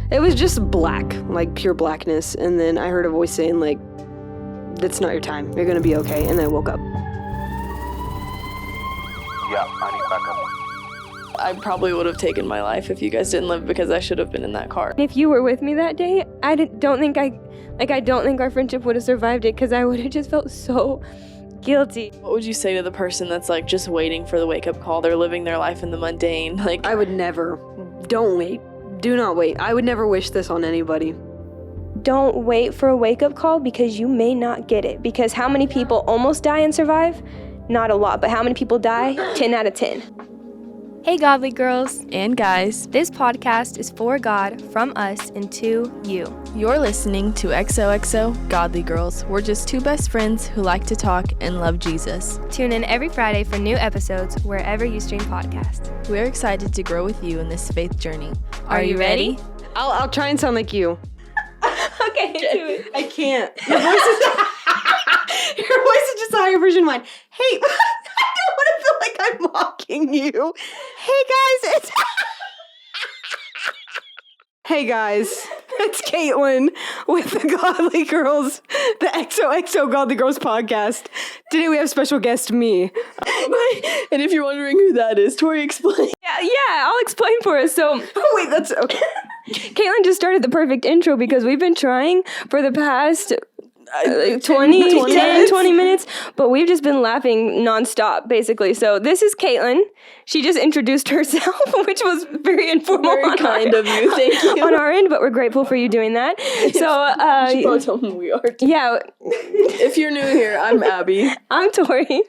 It was just black, like pure blackness. And then I heard a voice saying, like, that's not your time. You're going to be okay. And then I woke up. Yeah, I need backup. I probably would have taken my life if you guys didn't live because I should have been in that car. If you were with me that day, I don't think our friendship would have survived it because I would have just felt so guilty. What would you say to the person that's like just waiting for the wake-up call? They're living their life in the mundane. Like, I would never. Don't wait. Do not wait. I would never wish this on anybody. Don't wait for a wake-up call because you may not get it. Because how many people almost die and survive? Not a lot, but how many people die? 10 out of 10. Hey godly girls and guys, this podcast is for God, from us, and to you. You're listening to XOXO Godly Girls. We're just two best friends who like to talk and love Jesus. Tune in every Friday for new episodes wherever you stream podcasts. We're excited to grow with you in this faith journey. Are you ready? I'll try and sound like you. Okay, do it. I can't. Your voice is just a higher version of mine. Hey, I don't want to feel like I'm mocking you. Hey guys, Hey guys, it's Kaitlyn with the Godly Girls, the XOXO Godly Girls podcast. Today we have special guest me. And if you're wondering who that is, Tori, explain. Yeah, I'll explain for us. So, Wait, that's okay. Caitlin just started the perfect intro because we've been trying for the past 20 minutes, but we've just been laughing nonstop, basically. So this is Caitlin. She just introduced herself, which was very informal. Very kind of you, thank you. On our end, but we're grateful for you doing that. So, you should tell them who we are. Yeah. If you're new here, I'm Abby. I'm Tori.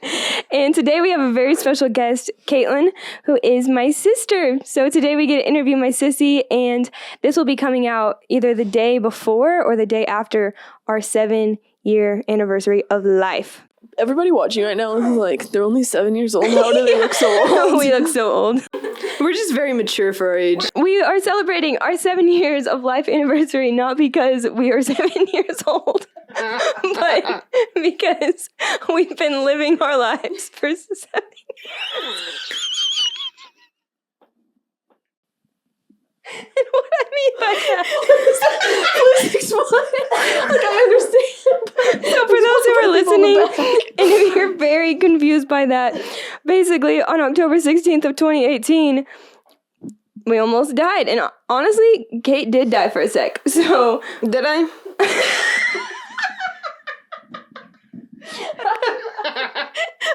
And today we have a very special guest, Caitlin, who is my sister. So today we get to interview my sissy, and this will be coming out either the day before or the day after our 7-year anniversary of life. Everybody watching right now is like, they're only 7 years old. How do they look so old? We look so old. We're just very mature for our age. We are celebrating our 7 years of life anniversary, not because we are 7 years old, but because we've been living our lives for 7 years. And what I mean by that, Please explain. Like, I understand. so for those who are listening, and if you're very confused by that, basically on October 16th of 2018, we almost died. And honestly, Kate did die for a sec. So Did I?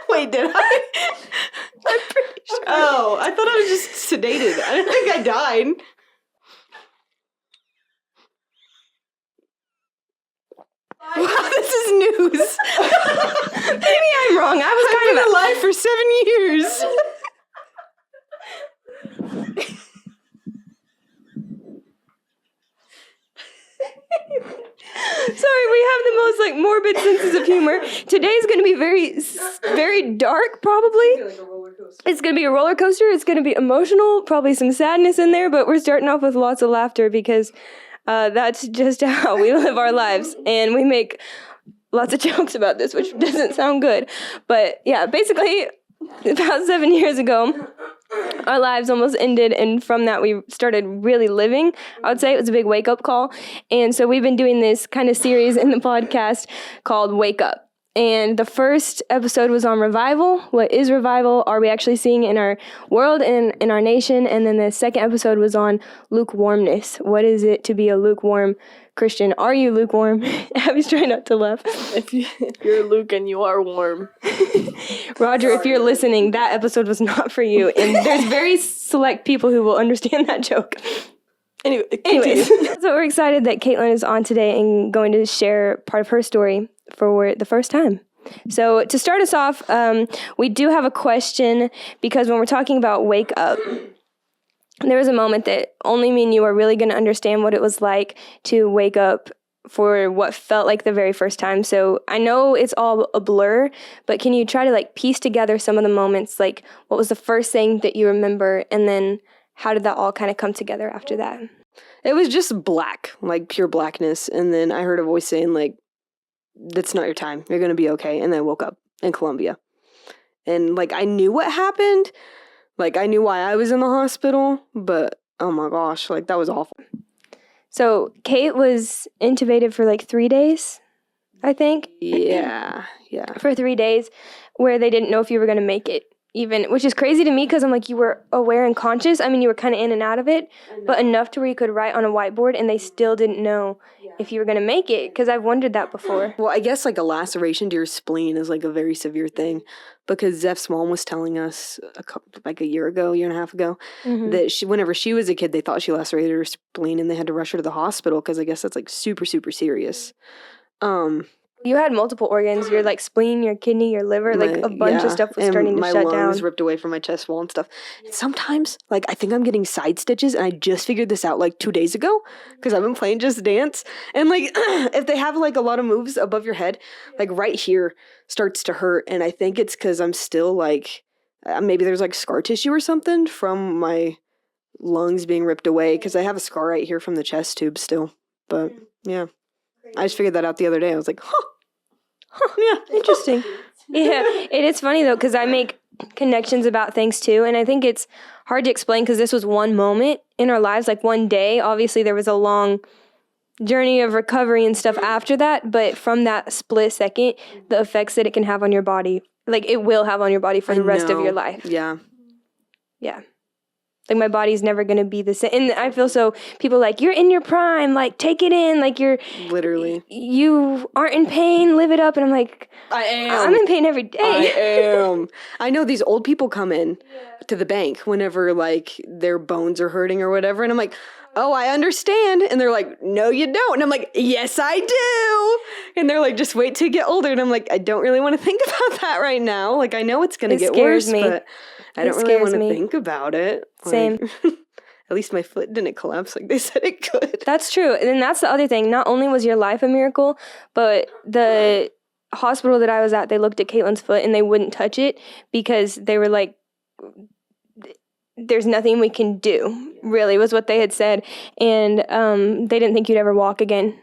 Wait, did I? I'm pretty sure. Oh, I thought I was just sedated. I didn't think I died. Wow, this is news. Maybe I'm wrong. I was I've kind been of alive for 7 years. Sorry, we have the most like morbid senses of humor. Today's going to be very dark, probably. It's going to be a roller coaster. It's going to be emotional, probably some sadness in there, but we're starting off with lots of laughter because that's just how we live our lives. And we make lots of jokes about this, which doesn't sound good. But yeah, basically, about 7 years ago, our lives almost ended, and from that we started really living. I would say it was a big wake-up call. And so we've been doing this kind of series in the podcast called Wake Up. And the first episode was on revival. What is revival? Are we actually seeing in our world and in our nation? And then the second episode was on lukewarmness. What is it to be a lukewarm Christian? Are you lukewarm? Abby's trying not to laugh. If you're Luke and you are warm. Roger, if you're listening, that episode was not for you. And there's very select people who will understand that joke. Anyways, so we're excited that Caitlin is on today and going to share part of her story for the first time. So to start us off, we do have a question because when we're talking about wake up, there was a moment that only me and you are really going to understand what it was like to wake up for what felt like the very first time. So I know it's all a blur, but can you try to like piece together some of the moments? Like what was the first thing that you remember, and then how did that all kind of come together after that? It was just black, like pure blackness. And then I heard a voice saying, like, that's not your time. You're going to be okay. And then I woke up in Columbia. And, like, I knew what happened. Like, I knew why I was in the hospital. But, oh, my gosh, like, that was awful. So Kate was intubated for like 3 days, I think. Yeah. For 3 days, where they didn't know if you were going to make it. Even, which is crazy to me because I'm like, you were aware and conscious. I mean, you were kind of in and out of it, but enough to where you could write on a whiteboard and they still didn't know if you were going to make it, because I've wondered that before. Well, I guess like a laceration to your spleen is like a very severe thing, because Zeph's mom was telling us like a year and a half ago, that whenever she was a kid, they thought she lacerated her spleen and they had to rush her to the hospital because I guess that's like super, super serious. You had multiple organs, your like spleen, your kidney, your liver, like a bunch of stuff was starting to shut down. My lung was ripped away from my chest wall and stuff. And sometimes, like, I think I'm getting side stitches, and I just figured this out like 2 days ago because I've been playing Just Dance. And like, if they have like a lot of moves above your head, like right here starts to hurt, and I think it's because I'm still like, maybe there's like scar tissue or something from my lungs being ripped away, because I have a scar right here from the chest tube still. But yeah, I just figured that out the other day. I was like, yeah, interesting. Yeah, it is funny though, because I make connections about things too, and I think it's hard to explain because this was one moment in our lives, like one day. Obviously, there was a long journey of recovery and stuff after that, but from that split second, the effects that it can have on your body, like it will have on your body for the rest of your life. Yeah. Like my body's never going to be the same. And I feel so, people like, you're in your prime, like take it in, like you're literally, you aren't in pain, live it up. And I'm like, I am. I'm in pain every day. I am. I know these old people come in to the bank whenever like their bones are hurting or whatever. And I'm like, oh, I understand. And they're like, no, you don't. And I'm like, yes, I do. And they're like, just wait till you get older. And I'm like, I don't really want to think about that right now. Like, I know it's going to get worse, but I don't really want to think about it. Same. Like, at least my foot didn't collapse like they said it could. That's true. And then that's the other thing. Not only was your life a miracle, but the hospital that I was at, they looked at Kaitlyn's foot and they wouldn't touch it because they were like, there's nothing we can do, really, was what they had said. And they didn't think you'd ever walk again.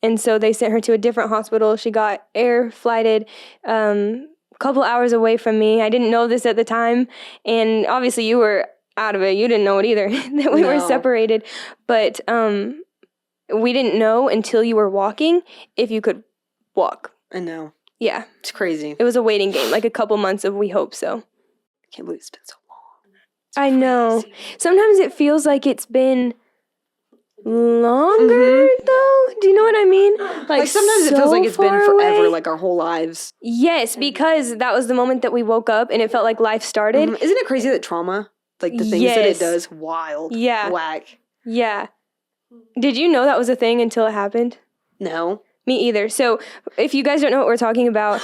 And so they sent her to a different hospital. She got air flighted a couple hours away from me. I didn't know this at the time. And obviously you were out of it. You didn't know it either, that we were separated. But we didn't know until you were walking if you could walk. I know. Yeah. It's crazy. It was a waiting game, like a couple months of we hope so. I can't believe it's been so long. I know. Sometimes it feels like it's been longer, though. Do you know what I mean? Like sometimes it feels like it's been forever, away. Like our whole lives. Yes, because that was the moment that we woke up and it felt like life started. Isn't it crazy that trauma, like the things that it does, wild, whack. Yeah. Did you know that was a thing until it happened? No. Me either. So if you guys don't know what we're talking about,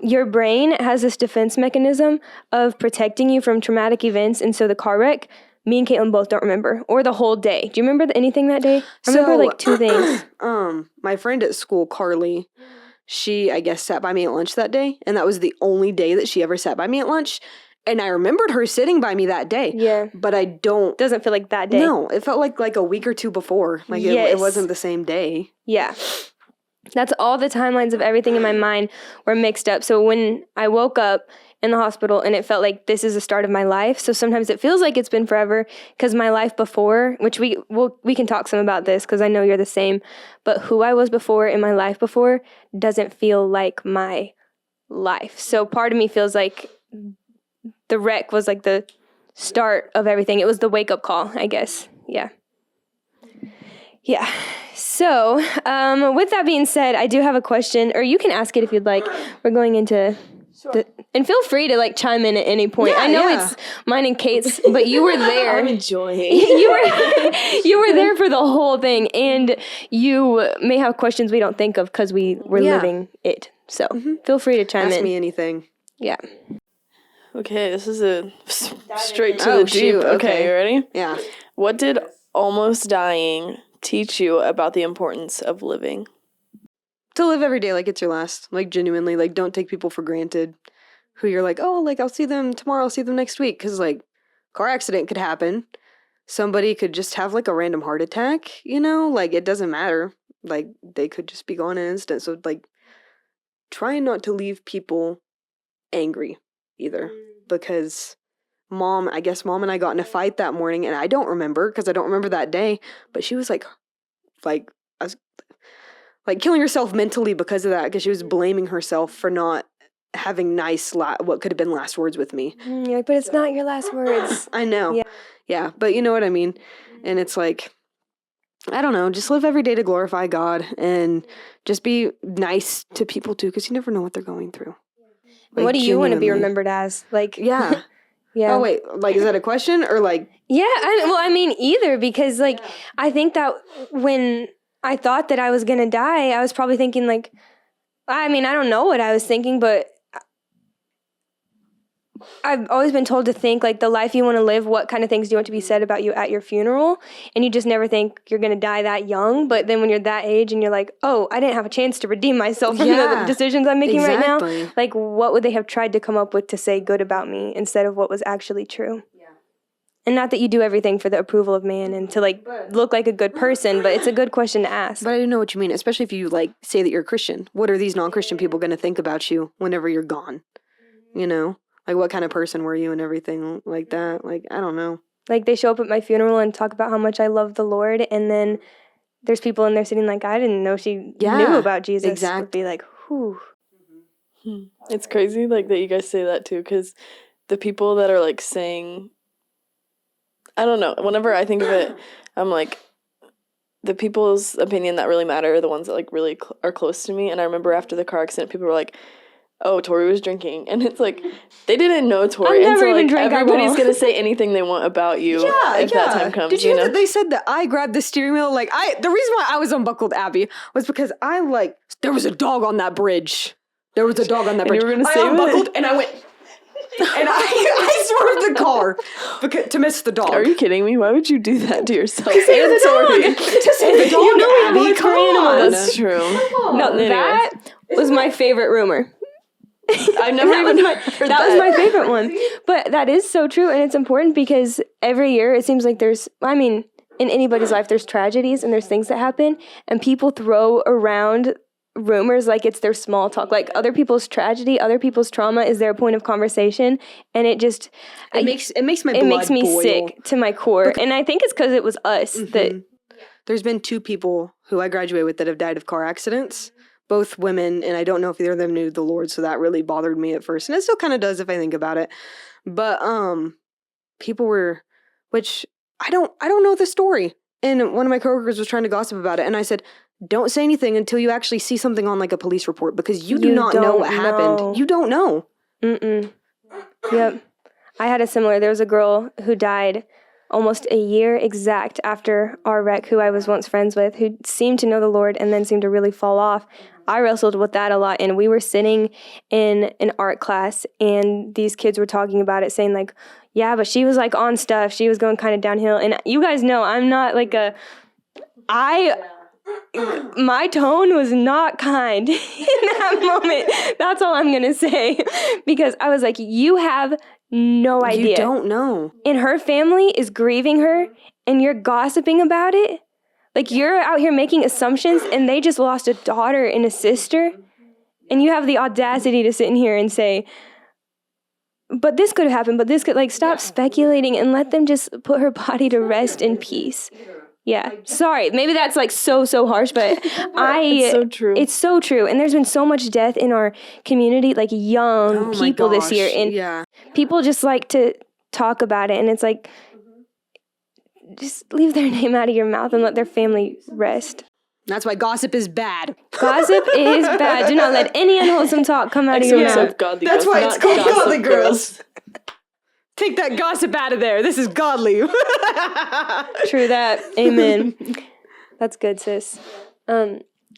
your brain has this defense mechanism of protecting you from traumatic events. And so the car wreck, me and Kaitlyn both don't remember. Or the whole day. Do you remember anything that day? I remember like 2 things. My friend at school, Carly, she, I guess, sat by me at lunch that day. And that was the only day that she ever sat by me at lunch. And I remembered her sitting by me that day. Yeah. But I don't. Doesn't feel like that day. No, it felt like a week or two before. Like it wasn't the same day. Yeah. That's all the timelines of everything in my mind were mixed up. So when I woke up in the hospital and it felt like this is the start of my life. So sometimes it feels like it's been forever because my life before, which we can talk some about this because I know you're the same, but who I was before in my life before doesn't feel like my life. So part of me feels like the wreck was like the start of everything. It was the wake up call, I guess. Yeah. Yeah. So, with that being said, I do have a question, or you can ask it if you'd like. We're going into, and feel free to like chime in at any point. I know it's mine and Kate's, but you were there. I'm enjoying. you were there for the whole thing, and you may have questions we don't think of because we were living it. So, feel free to chime in. Ask me anything. Yeah. Okay, this is a straight to the deep. Okay, you ready? Yeah. What did almost dying teach you about the importance of living? To live every day like it's your last. Like genuinely, like don't take people for granted who you're like, oh, like I'll see them tomorrow, I'll see them next week. Because like car accident could happen. Somebody could just have like a random heart attack, you know? Like it doesn't matter. Like they could just be gone in an instant. So like try not to leave people angry either. Because Mom and I got in a fight that morning, and I don't remember because I don't remember that day, but she was like like killing herself mentally because of that, because she was blaming herself for not having what could have been last words with me. You're like, but it's not your last words. I know. Yeah, but you know what I mean? And it's like, I don't know, just live every day to glorify God and just be nice to people too, because you never know what they're going through. Like, what do you want to be genuinely. remembered as? Like, Yeah. yeah. Oh, wait, like, is that a question or like? Yeah, I mean, either, because, like, I think that when I thought that I was going to die, I was probably thinking, like, I mean, I don't know what I was thinking, but I've always been told to think, like, the life you want to live, what kind of things do you want to be said about you at your funeral? And you just never think you're going to die that young. But then when you're that age and you're like, oh, I didn't have a chance to redeem myself from the decisions I'm making right now. Like, what would they have tried to come up with to say good about me instead of what was actually true? Yeah. And not that you do everything for the approval of man and to, like, look like a good person, but it's a good question to ask. But I do know what you mean, especially if you, like, say that you're a Christian. What are these non-Christian people going to think about you whenever you're gone? You know? Like, what kind of person were you and everything like that? Like, I don't know. Like, they show up at my funeral and talk about how much I love the Lord, and then there's people in there sitting like, I didn't know she knew about Jesus. Exactly. Would be like, whew. It's crazy, like, that you guys say that, too, because the people that are, like, saying, I don't know, whenever I think of it, I'm like, the people's opinion that really matter are the ones that, like, really are close to me. And I remember after the car accident, people were like, oh, Tori was drinking. And it's like, they didn't know Tori. I've never even like, drank everybody's alcohol. going to say anything they want about you if that time comes. Did you hear that they said that I grabbed the steering wheel? Like, the reason why I was unbuckled, Abby, was because there was a dog on that bridge. There was a dog on that bridge. You were gonna I save unbuckled it? and I went, and I swerved the car to miss the dog. Are you kidding me? Why would you do that to yourself? To save the dog. To save the dog, You know we have Abby, hearts for come on. animals. That's true. No, Anyways. that was my favorite rumor. I've never even heard that was my favorite one. But that is so true, and it's important because every year it seems like there's, I mean, in anybody's life there's tragedies and there's things that happen, and people throw around rumors like it's their small talk. Like, other people's tragedy, other people's trauma is their point of conversation, and it just It makes my blood it makes me boil. sick to my core. And I think it's because it was us that There's been 2 people who I graduated with that have died of car accidents. Both women, and I don't know if either of them knew the Lord, so that really bothered me at first. And it still kind of does if I think about it. But people were, which I don't know the story. And one of my coworkers was trying to gossip about it, and I said, don't say anything until you actually see something on, like, a police report, because you do not know what happened. You don't know. Yep. I had a similar, there was a girl who died almost a year exact after our wreck, who I was once friends with, who seemed to know the Lord and then seemed to really fall off. I wrestled with that a lot, and we were sitting in an art class, and these kids were talking about it, saying, like, yeah, but she was, like, on stuff. She was going kind of downhill. And you guys know I'm not, like, my tone was not kind in that moment. That's all I'm going to say. Because I was like, you have no idea. You don't know. And her family is grieving her, and you're gossiping about it. Like, you're out here making assumptions, and they just lost a daughter and a sister, and you have the audacity to sit in here and say, but this could have happened, but this could, like, stop speculating and let them just put her body to rest in peace. Yeah. Sorry. Maybe that's, like, so harsh, but It's so true. It's so true. And there's been so much death in our community, like, young people this year. And people just like to talk about it. And it's like, just leave their name out of your mouth and let their family rest. That's why gossip is bad. Gossip is bad. Do not let any unwholesome talk come out of your mouth. That's why it's called Godly Girls. Take that gossip out of there. This is godly. True that. Amen. That's good, sis.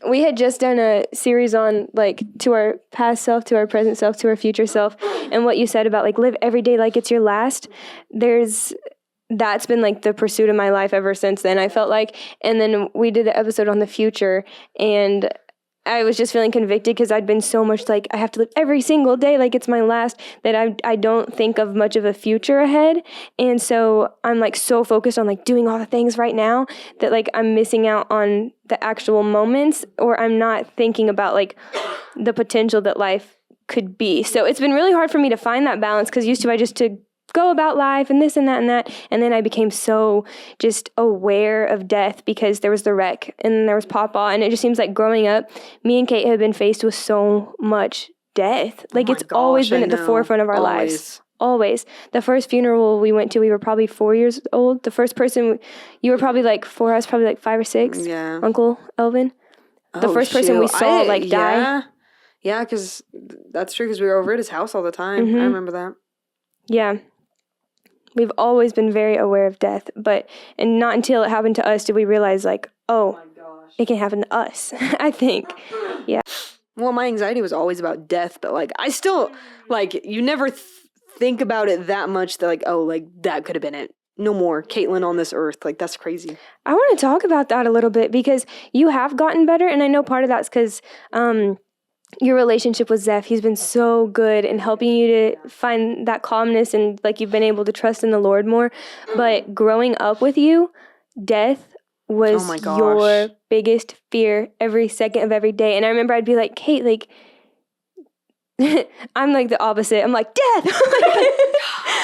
We had just done a series on, like, to our past self, to our present self, to our future self, and what you said about, like, live every day like it's your last. That's been, like, the pursuit of my life ever since then, I felt like. And then we did the episode on the future, and I was just feeling convicted because I'd been so much like, I have to live every single day like it's my last, that I don't think of much of a future ahead. And so I'm, like, so focused on, like, doing all the things right now that, like, I'm missing out on the actual moments, or I'm not thinking about, like, the potential that life could be. So it's been really hard for me to find that balance, because used to I just to go about life and this and that and that. And then I became so just aware of death because there was the wreck and then there was Papa. And it just seems like growing up, me and Kate have been faced with so much death. Like, it's always been at the forefront of our lives. Always. The first funeral we went to, we were probably 4 years old. The first person, you were probably like 4, I was probably like 5 or 6. Yeah. Uncle Elvin. The first person we saw die. Yeah, because that's true, because we were over at his house all the time. I remember that. Yeah. We've always been very aware of death, and not until it happened to us did we realize, like, oh it can happen to us, I think. Yeah. Well, my anxiety was always about death, but, like, I still, like, you never think about it that much that, like, oh, like, that could have been it. No more Kaitlyn on this earth. Like, that's crazy. I want to talk about that a little bit because you have gotten better, and I know part of that's because your relationship with Zeph, he's been so good in helping you to find that calmness and, like, you've been able to trust in the Lord more. But growing up with you, death was your biggest fear every second of every day. And I remember I'd be like, Kate, like, I'm like the opposite. I'm like, death.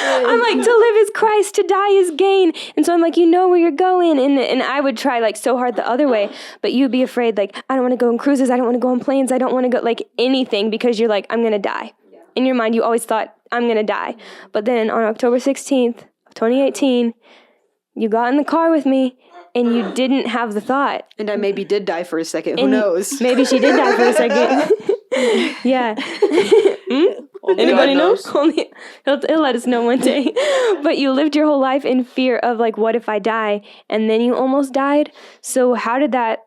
I'm like, to live is Christ, to die is gain. And so I'm like, you know where you're going. And I would try, like, so hard the other way. But you'd be afraid, like, I don't want to go on cruises. I don't want to go on planes. I don't want to go, like, anything because you're like, I'm going to die. Yeah. In your mind, you always thought, I'm going to die. But then on October 16th, 2018, you got in the car with me and you didn't have the thought. And I maybe did die for a second. Who knows? Maybe she did die for a second. Yeah. Anybody know? Only he'll let us know one day. But you lived your whole life in fear of, like, what if I die? And then you almost died. So how did that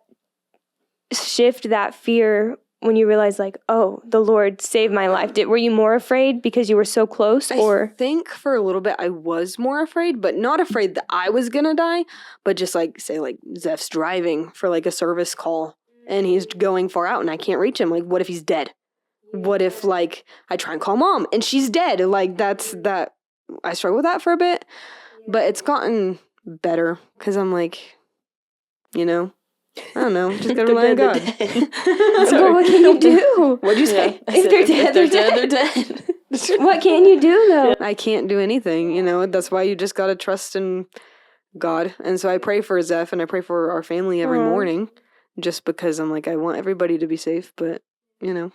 shift that fear when you realized, like, oh, the Lord saved my life? Were you more afraid because you were so close? Or I think for a little bit I was more afraid, but not afraid that I was gonna die, but just, like, say, like, Zeph's driving for, like, a service call and he's going far out and I can't reach him. Like, what if he's dead? What if, like, I try and call Mom and she's dead? Like, that I struggled with that for a bit, but it's gotten better because I'm like, you know, I don't know, just gotta rely on God. Well, what can you do? What'd you say? Yeah. If they're dead, they're dead. What can you do, though? I can't do anything, you know. That's why you just gotta trust in God. And so I pray for Zeph and I pray for our family every morning, just because I'm like, I want everybody to be safe, but, you know.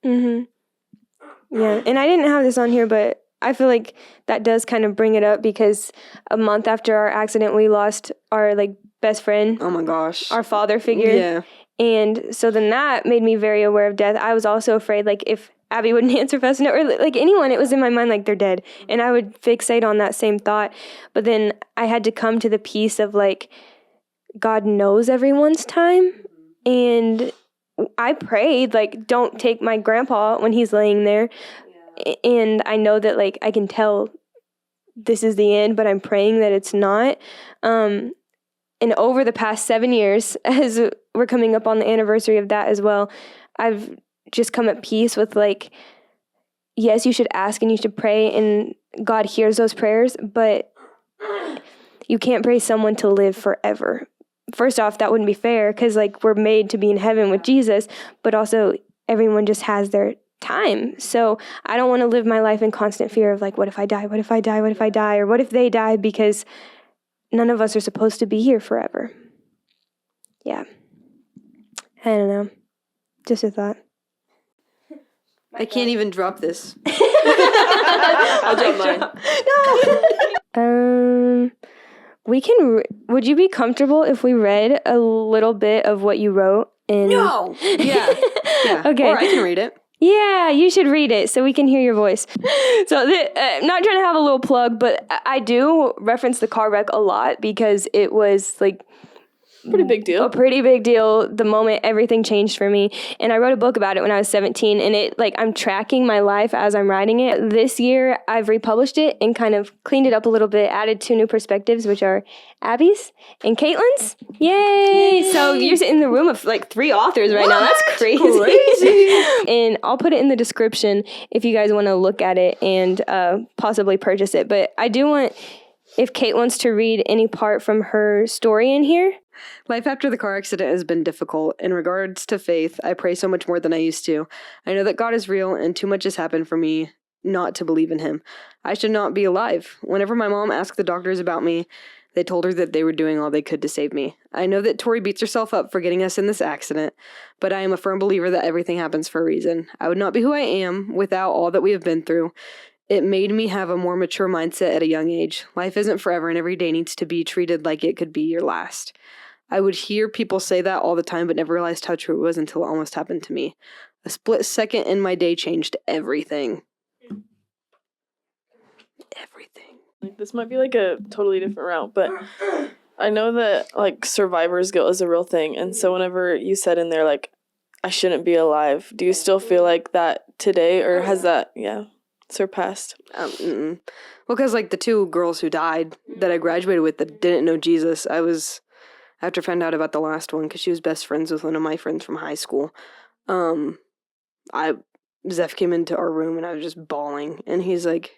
Yeah, and I didn't have this on here, but I feel like that does kind of bring it up because a month after our accident, we lost our, like, best friend. Oh my gosh. Our father figure. Yeah. And so then that made me very aware of death. I was also afraid, like, if Abby wouldn't answer fast enough, or, like, anyone, it was in my mind, like, they're dead. And I would fixate on that same thought. But then I had to come to the peace of, like, God knows everyone's time. And I prayed, like, don't take my grandpa when he's laying there. Yeah. And I know that, like, I can tell this is the end, but I'm praying that it's not. And over the past 7 years, as we're coming up on the anniversary of that as well, I've just come at peace with, like, yes, you should ask and you should pray, and God hears those prayers, but you can't pray someone to live forever. First off, that wouldn't be fair because, like, we're made to be in heaven with Jesus, but also everyone just has their time. So I don't want to live my life in constant fear of, like, what if I die? What if I die? What if I die? Or what if they die? Because none of us are supposed to be here forever. Yeah. I don't know. Just a thought. I can't even drop this. I'll drop mine. No. Would you be comfortable if we read a little bit of what you wrote? No. Yeah. Okay. Or I can read it. Yeah, you should read it so we can hear your voice. So, I'm not trying to have a little plug, but I do reference the car wreck a lot because it was, like, Pretty big deal. A pretty big deal the moment everything changed for me. And I wrote a book about it when I was 17, and it, like, I'm tracking my life as I'm writing it. This year, I've republished it and kind of cleaned it up a little bit, added 2 new perspectives, which are Abby's and Kaitlyn's. Yay! So you're in the room of, like, 3 authors right now. That's crazy. And I'll put it in the description if you guys want to look at it and possibly purchase it. But I do want, if Kate wants to read any part from her story in here. Life after the car accident has been difficult. In regards to faith, I pray so much more than I used to. I know that God is real and too much has happened for me not to believe in him. I should not be alive. Whenever my mom asked the doctors about me, they told her that they were doing all they could to save me. I know that Tori beats herself up for getting us in this accident, but I am a firm believer that everything happens for a reason. I would not be who I am without all that we have been through. It made me have a more mature mindset at a young age. Life isn't forever, and every day needs to be treated like it could be your last. I would hear people say that all the time, but never realized how true it was until it almost happened to me. A split second in my day changed everything. Everything. Like, this might be like a totally different route, but I know that like survivor's guilt is a real thing. And so whenever you said in there, like, I shouldn't be alive, do you still feel like that today, or has that, surpassed? Well, because like the two girls who died that I graduated with that didn't know Jesus, after I found out about the last one, because she was best friends with one of my friends from high school, Zeph came into our room and I was just bawling, and he's like,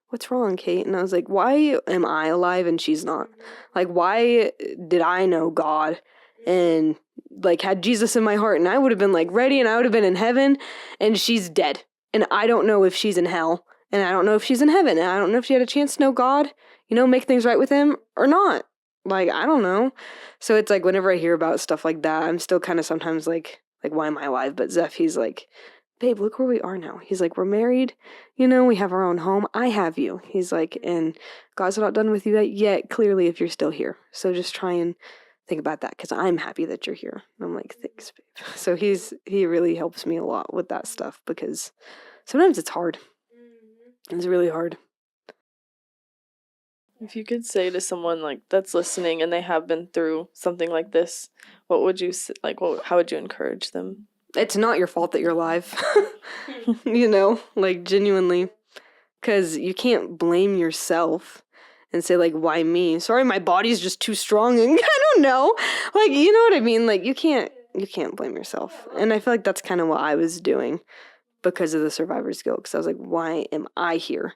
"What's wrong, Kate?" And I was like, "Why am I alive and she's not? Like, why did I know God and like had Jesus in my heart, and I would have been like ready and I would have been in heaven, and she's dead, and I don't know if she's in hell, and I don't know if she's in heaven, and I don't know if she had a chance to know God, make things right with him or not. Like, I don't know." So it's like whenever I hear about stuff like that, I'm still kind of sometimes like why am I alive? But Zeph, he's like, "Babe, look where we are now." He's like, "We're married, we have our own home. I have you." He's like, "And God's not done with you yet, clearly, if you're still here. So just try and think about that, because I'm happy that you're here." And I'm like, "Thanks, babe." So he really helps me a lot with that stuff, because sometimes it's hard. It's really hard. If you could say to someone like that's listening and they have been through something like this, what would you how would you encourage them? It's not your fault that you're alive. Like, genuinely. Because you can't blame yourself and say, like, why me? Sorry, my body's just too strong, and I don't know. Like, you know what I mean? Like, you can't blame yourself. And I feel like that's kind of what I was doing because of the survivor's guilt. Because I was like, why am I here?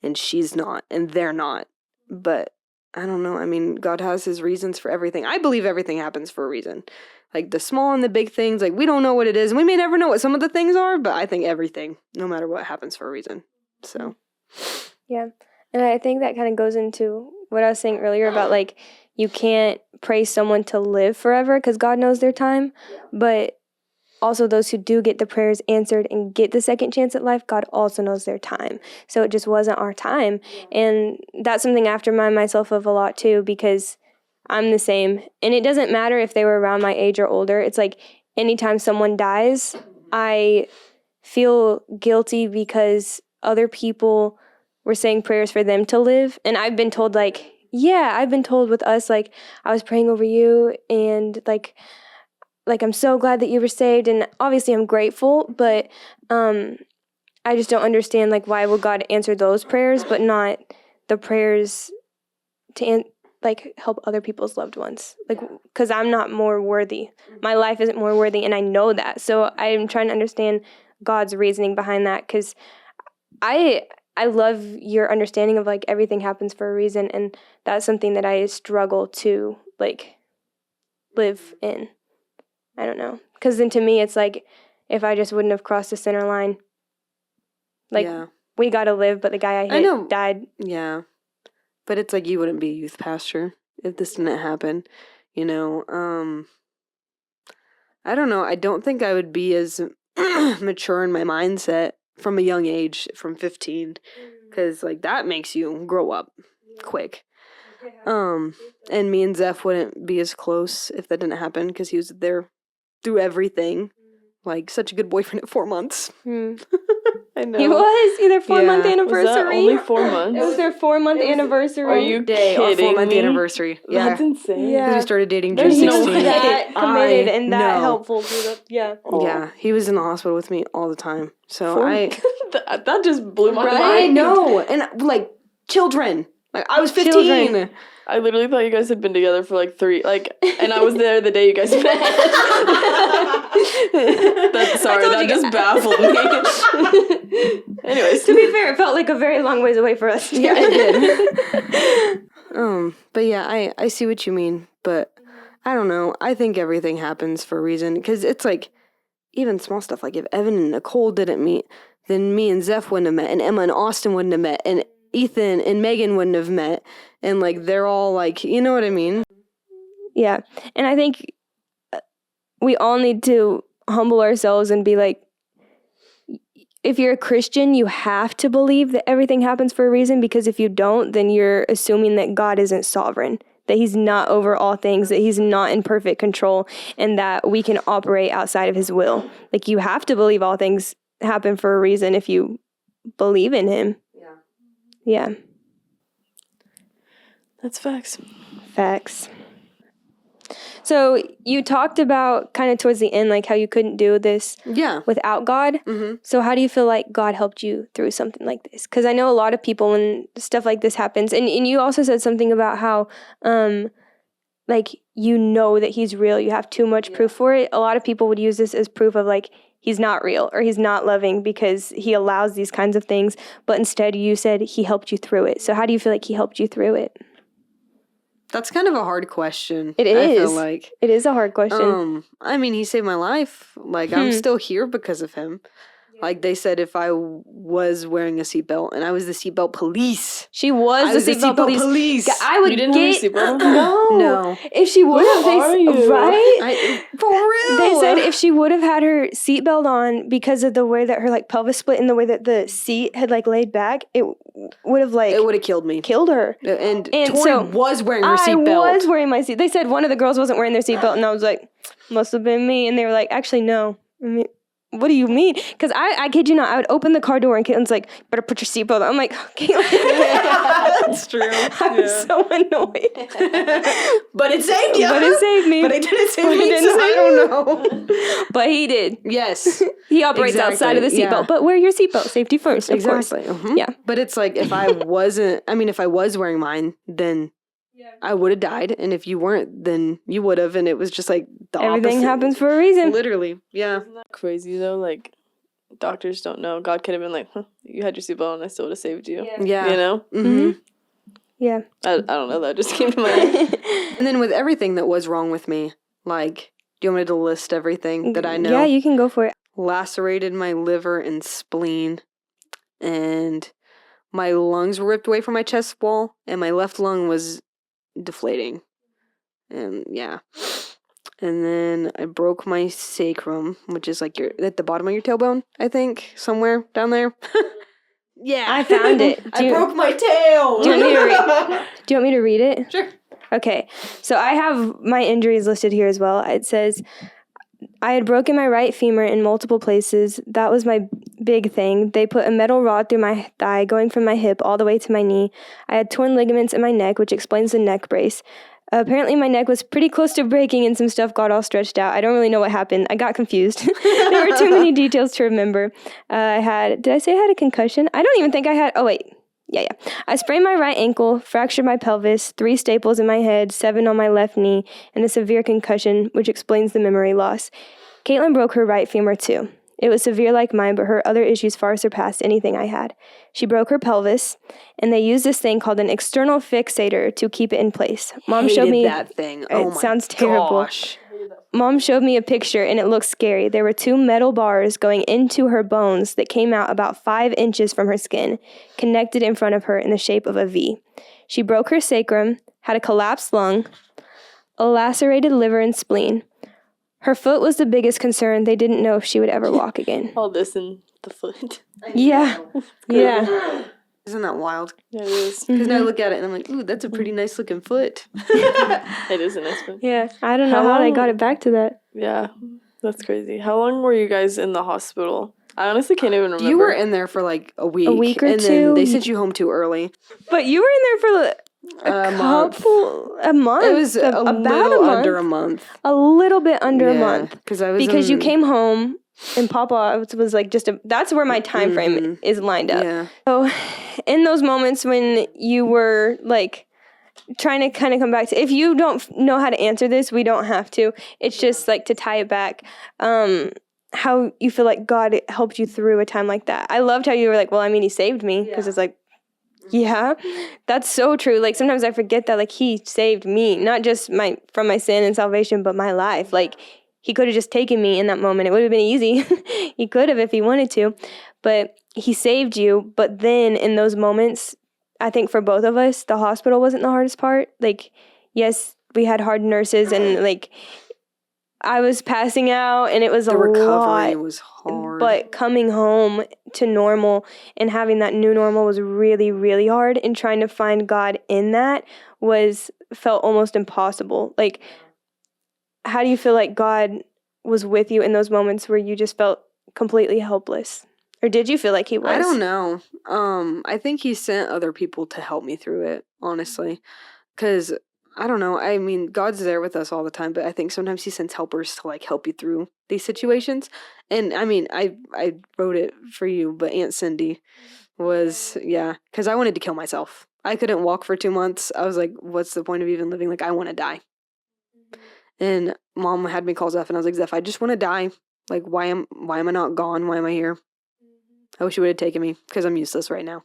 And she's not, and they're not. But I don't know. I mean, God has his reasons for everything. I believe everything happens for a reason. Like, the small and the big things, like, we don't know what it is, and we may never know what some of the things are, but I think everything, no matter what, happens for a reason. So. Yeah. And I think that kind of goes into what I was saying earlier about, like, you can't pray someone to live forever because God knows their time. But also those who do get the prayers answered and get the second chance at life, God also knows their time. So it just wasn't our time. And that's something I have to remind myself of a lot too, because I'm the same. And it doesn't matter if they were around my age or older. It's like anytime someone dies, I feel guilty because other people were saying prayers for them to live. And I've been told, like, I've been told with us, like, I was praying over you, and like I'm so glad that you were saved. And obviously I'm grateful, but I just don't understand, like, why would God answer those prayers but not the prayers to help other people's loved ones? Like, because I'm not more worthy. My life isn't more worthy, and I know that. So I'm trying to understand God's reasoning behind that, because I love your understanding of, like, everything happens for a reason, and that's something that I struggle to, like, live in. I don't know. Because then to me, it's like, if I just wouldn't have crossed the center line, like, we got to live, but the guy I hit died. Yeah. But it's like, you wouldn't be a youth pastor if this didn't happen, I don't know. I don't think I would be as mature in my mindset from a young age, from 15, because, like, that makes you grow up quick. And me and Zeph wouldn't be as close if that didn't happen, because he was there through everything. Like, such a good boyfriend at 4 months. I know. He was their 4-month anniversary. Was that only 4 months? It was their 4-month anniversary. Are you Day, our kidding 4-month me? anniversary. Yeah. That's insane. Because we started dating There's June no 16th. that committed and that know. helpful to the Yeah, he was in the hospital with me all the time. So that just blew my mind. I know. And, like, children. Like, I was 15. Children. I literally thought you guys had been together for like 3, and I was there the day you guys met. That just baffled me. Anyways. To be fair, it felt like a very long ways away for us. Yeah, it did. But yeah, I see what you mean, but I don't know. I think everything happens for a reason, because it's like, even small stuff, like if Evan and Nicole didn't meet, then me and Zeph wouldn't have met, and Emma and Austin wouldn't have met, and Ethan and Megan wouldn't have met, and like they're all like, you know what I mean? Yeah. And I think we all need to humble ourselves and be like, if you're a Christian, you have to believe that everything happens for a reason, because if you don't, then you're assuming that God isn't sovereign, that he's not over all things, that he's not in perfect control, and that we can operate outside of his will. Like, you have to believe all things happen for a reason if you believe in him. Yeah. That's facts. Facts. So you talked about kind of towards the end, like how you couldn't do this Yeah. without God. Mm-hmm. So how do you feel like God helped you through something like this? Because I know a lot of people when stuff like this happens, and you also said something about how, like, you know that he's real. You have too much proof for it. A lot of people would use this as proof of like, he's not real or he's not loving because he allows these kinds of things. But instead you said he helped you through it. So how do you feel like he helped you through it? That's kind of a hard question. It I feel is. like. It is a hard question. I mean, he saved my life. Like, I'm still here because of him. Like, they said if I was wearing a seatbelt, and I was the seatbelt police. She was the seatbelt police. I would You didn't have your get seatbelt on? No. If she would have, are you? right? For real. They said if she would have had her seatbelt on because of the way that her like pelvis split and the way that the seat had like laid back, it would have like It would have killed me. killed her. And And Tori so, was wearing her I seatbelt. was wearing my seat. They said one of the girls wasn't wearing their seatbelt, and I was like, must have been me. And they were like, actually, no. I mean, what do you mean? Because I kid you not, I would open the car door and Caitlin's like, better put your seatbelt on. I'm like, Caitlin. That's true. I was so annoyed. But it saved you. But it saved me. But it didn't save But it me, didn't so save I don't know. But he did. Yes. He operates outside of the Exactly, seatbelt. yeah. But wear your seatbelt. Safety first, of course. Exactly. Mhm. Yeah. But it's like if I was wearing mine, then I would have died. And if you weren't, then you would have. And it was just like the Everything opposite. happens for a reason. Literally. Yeah. Isn't that crazy though? Like, doctors don't know. God could have been like, you had your seatbelt on, I still would have saved you. Yeah. You know? Mm-hmm. Yeah. I don't know. That just came to my head. And then with everything that was wrong with me, like, do you want me to list everything that I know? Yeah, you can go for it. Lacerated my liver and spleen, and my lungs were ripped away from my chest wall, and my left lung was deflating. And yeah. And then I broke my sacrum, which is like at the bottom of your tailbone, I think, somewhere down there. Yeah. I found it. I broke my tail. Do you want me to read it? Sure. Okay. So I have my injuries listed here as well. It says, I had broken my right femur in multiple places. That was my big thing. They put a metal rod through my thigh, going from my hip all the way to my knee. I had torn ligaments in my neck, which explains the neck brace. Apparently my neck was pretty close to breaking and some stuff got all stretched out. I don't really know what happened. I got confused. There were too many details to remember. Did I say I had a concussion? I don't even think I had, oh wait. Yeah. I sprained my right ankle, fractured my pelvis, 3 staples in my head, 7 on my left knee, and a severe concussion, which explains the memory loss. Kaitlyn broke her right femur too. It was severe like mine, but her other issues far surpassed anything I had. She broke her pelvis, and they used this thing called an external fixator to keep it in place. Mom showed me that thing. Oh it my sounds terrible. gosh. Mom showed me a picture, and it looked scary. There were 2 metal bars going into her bones that came out about 5 inches from her skin, connected in front of her in the shape of a V. She broke her sacrum, had a collapsed lung, a lacerated liver and spleen. Her foot was the biggest concern. They didn't know if she would ever walk again. All this in the foot. Yeah. Yeah. Isn't that wild? Yeah, it is. Because now I look at it and I'm like, ooh, that's a pretty nice looking foot. It is a nice foot. Yeah. I don't know How how they long- got it back to that. Yeah, that's crazy. How long were you guys in the hospital? I honestly can't even remember. You were in there for like a week. A week or and two? then they sent you home too early. But you were in there for A month. a month. It was about little a month. under a month. A little bit under a month. Because I was Because you in- came home and Papa was like that's where my time frame is lined up. Yeah. So in those moments when you were like trying to kind of come back to, if you don't know how to answer this, we don't have to. It's just like to tie it back. How you feel like God helped you through a time like that. I loved how you were like, well, I mean, he saved me, because it's like, yeah, that's so true. Like sometimes I forget that like he saved me, not just from my sin and salvation, but my life. Like he could have just taken me in that moment. It would have been easy. He could have if he wanted to, but he saved you. But then in those moments, I think for both of us, the hospital wasn't the hardest part. Like, yes, we had hard nurses and like I was passing out and it was The a recovery lot. was hard. But coming home to normal and having that new normal was really, really hard. And trying to find God in that felt almost impossible. Like, how do you feel like God was with you in those moments where you just felt completely helpless? Or did you feel like he was? I don't know. I think he sent other people to help me through it, honestly. Because, I don't know. I mean, God's there with us all the time, but I think sometimes he sends helpers to, like, help you through these situations. And, I mean, I wrote it for you, but Aunt Cindy was, because I wanted to kill myself. I couldn't walk for 2 months. I was like, what's the point of even living? Like, I want to die. And Mom had me call Zeph, and I was like, Zeph, I just want to die. Like, why am I not gone? Why am I here? I wish you would have taken me, because I'm useless right now.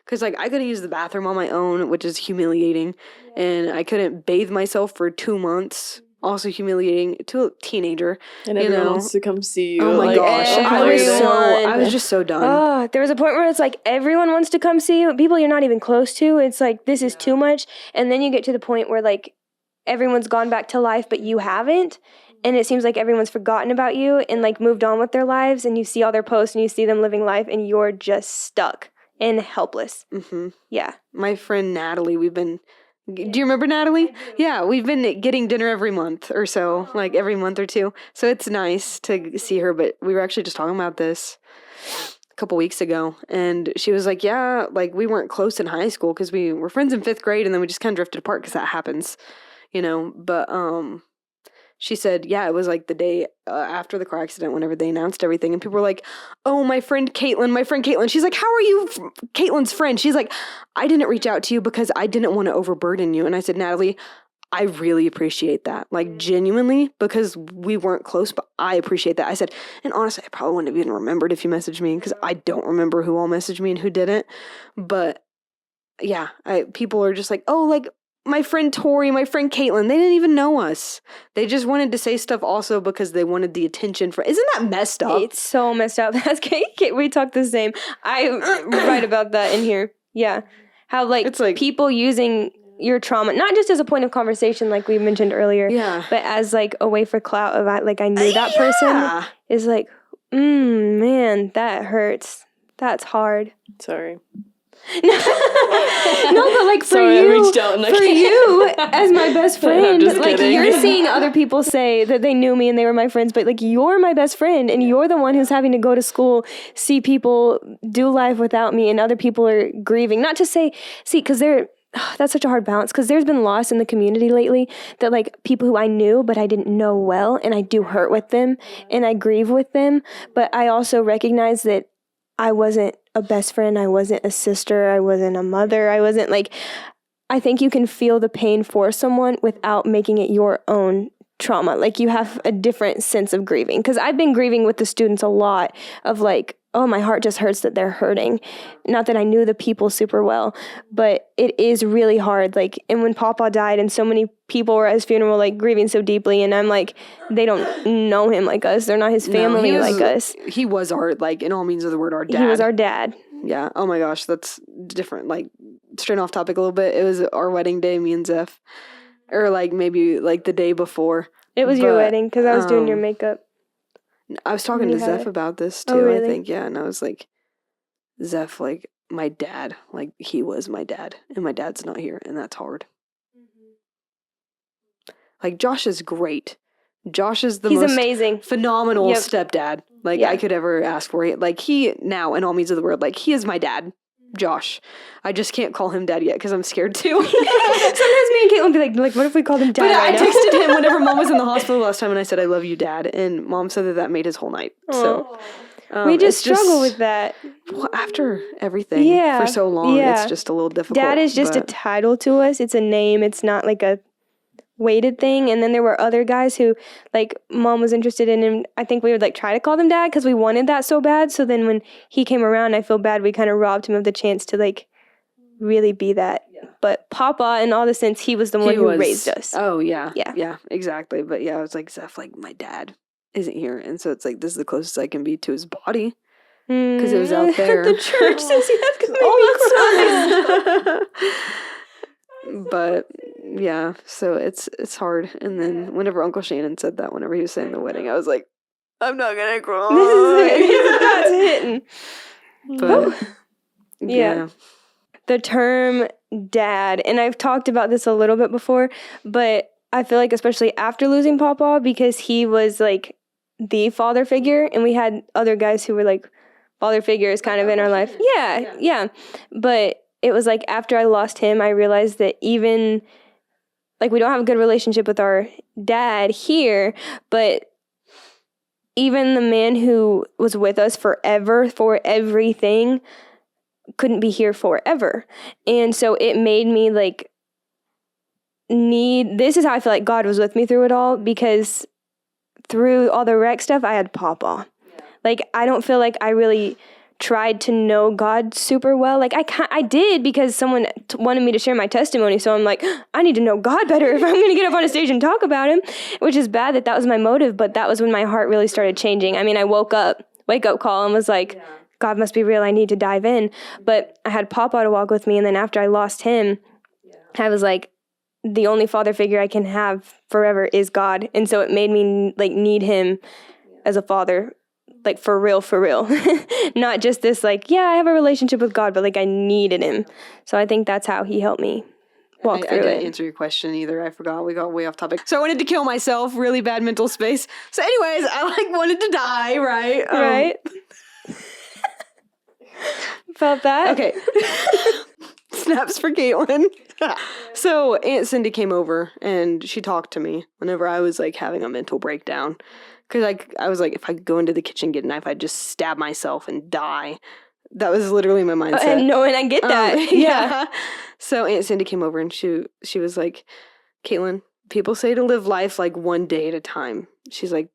Because, like, I couldn't use the bathroom on my own, which is humiliating. And I couldn't bathe myself for 2 months. Also humiliating to a teenager. And everyone wants to come see you. Oh my like, gosh. I was just so done. Oh, there was a point where it's like everyone wants to come see you. People you're not even close to. It's like, this is too much. And then you get to the point where, like, everyone's gone back to life, but you haven't. And it seems like everyone's forgotten about you and, like, moved on with their lives. And you see all their posts and you see them living life and you're just stuck and helpless. Mm-hmm. Yeah. My friend Natalie, do you remember Natalie? Yeah, we've been getting dinner every month or so, like every month or two. So it's nice to see her, but we were actually just talking about this a couple weeks ago. And she was like, yeah, like we weren't close in high school because we were friends in 5th grade and then we just kind of drifted apart because that happens, But she said, yeah, it was like the day after the car accident whenever they announced everything. And people were like, oh, my friend Kaitlyn. She's like, how are you Kaitlyn's friend? She's like, I didn't reach out to you because I didn't want to overburden you. And I said, Natalie, I really appreciate that. Like, genuinely, because we weren't close, but I appreciate that. I said, and honestly, I probably wouldn't have even remembered if you messaged me because I don't remember who all messaged me and who didn't. But yeah, people are just like, oh, like, my friend Tori, my friend Kaitlyn, they didn't even know us. They just wanted to say stuff also because they wanted the attention for. Isn't that messed up? It's so messed up. That's we talk the same. I write about that in here. Yeah. How, like, It's like people using your trauma, not just as a point of conversation like we mentioned earlier, but as, like, a way for clout of, like, I knew that person is like, man, that hurts. That's hard. Sorry. No, but, like, for Sorry, you, I reached out and you as my best friend, just like, kidding. you're seeing other people say that they knew me and they were my friends, but, like, you're my best friend and you're the one who's having to go to school, see people do life without me, and other people are grieving. Not to say, because that's such a hard balance, because there's been loss in the community lately that, like, people who I knew but I didn't know well, and I do hurt with them and I grieve with them, but I also recognize that I wasn't a best friend, I wasn't a sister, I wasn't a mother, I wasn't, like, I think you can feel the pain for someone without making it your own trauma. Like, you have a different sense of grieving. Because I've been grieving with the students a lot of, like, oh, my heart just hurts that they're hurting. Not that I knew the people super well, but it is really hard. Like, and when Papa died and so many people were at his funeral, like, grieving so deeply, and I'm like, they don't know him like us. They're not his family like us. He was our, like, in all means of the word, our dad. He was our dad. Yeah. Oh my gosh, that's different. Like, straight off topic a little bit. It was our wedding day, me and Zeph. Or, like, maybe, like, the day before. It was your wedding, because I was doing your makeup. I was talking to Zeph about this too, really? I think, yeah, and I was like, Zeph, like, my dad, like, he was my dad, and my dad's not here, and that's hard. Like, Josh is great. Josh is He's most amazing. phenomenal stepdad, like, Yeah. I could ever ask for it. Like, he, now, in all means of the word, like, he is my dad, Josh. I just can't call him dad yet, because I'm scared too. Sometimes me and Kaitlyn be like, what if we called him dad But right I now? texted him whenever Mom was in the hospital last time, and I said, I love you, Dad. And Mom said that made his whole night. So we just it's struggle with that. Well, after everything for so long, it's just a little difficult. Dad is just a but- title to us. It's a name. It's not like a weighted thing. And then there were other guys who, like, Mom was interested in, and I think we would, like, try to call them dad because we wanted that so bad. So then when he came around, I feel bad we kind of robbed him of the chance to, like, really be that but Papa, in all the sense, he was the one who raised us. Oh, yeah. Yeah. Yeah, exactly. But yeah, I was like, Zeph, like, my dad isn't here. And so it's like, this is the closest I can be to his body. Because it was out there. The church says he has to make me cry. But yeah, so it's hard. And then whenever Uncle Shannon said that, whenever he was saying the wedding, I was like, I'm not gonna cry. That's hitting. But Yeah. The term dad, and I've talked about this a little bit before, but I feel like especially after losing Papa, because he was like the father figure, and we had other guys who were like father figures kind of in our life. Yeah. But it was like after I lost him, I realized that even like we don't have a good relationship with our dad here, but even the man who was with us forever for everything couldn't be here forever. And so it made me like this is how I feel like God was with me through it all, because through all the wreck stuff, I had Papa. Like, I don't feel like I really tried to know God super well. Like, I did because someone wanted me to share my testimony. So I'm like, I need to know God better if I'm going to get up on a stage and talk about him, which is bad that was my motive. But that was when my heart really started changing. I mean, I wake up call and was like, God must be real. I need to dive in. But I had Papa to walk with me. And then after I lost him, I was like, the only father figure I can have forever is God. And so it made me like need him as a father, like for real. Not just this like, yeah, I have a relationship with God, but like I needed him. So I think that's how he helped me walk through I didn't it. answer your question either. I forgot. We got way off topic. So I wanted to kill myself. Really bad mental space. So anyways, I like wanted to die, right? Right? Felt that? Okay. Snaps for Kaitlyn. So Aunt Cindy came over and she talked to me whenever I was like having a mental breakdown. Because I was like, if I could go into the kitchen and get a knife, I'd just stab myself and die. That was literally my mindset. And I get that. Yeah. So Aunt Cindy came over and she was like, Kaitlyn, people say to live life like one day at a time. She's like,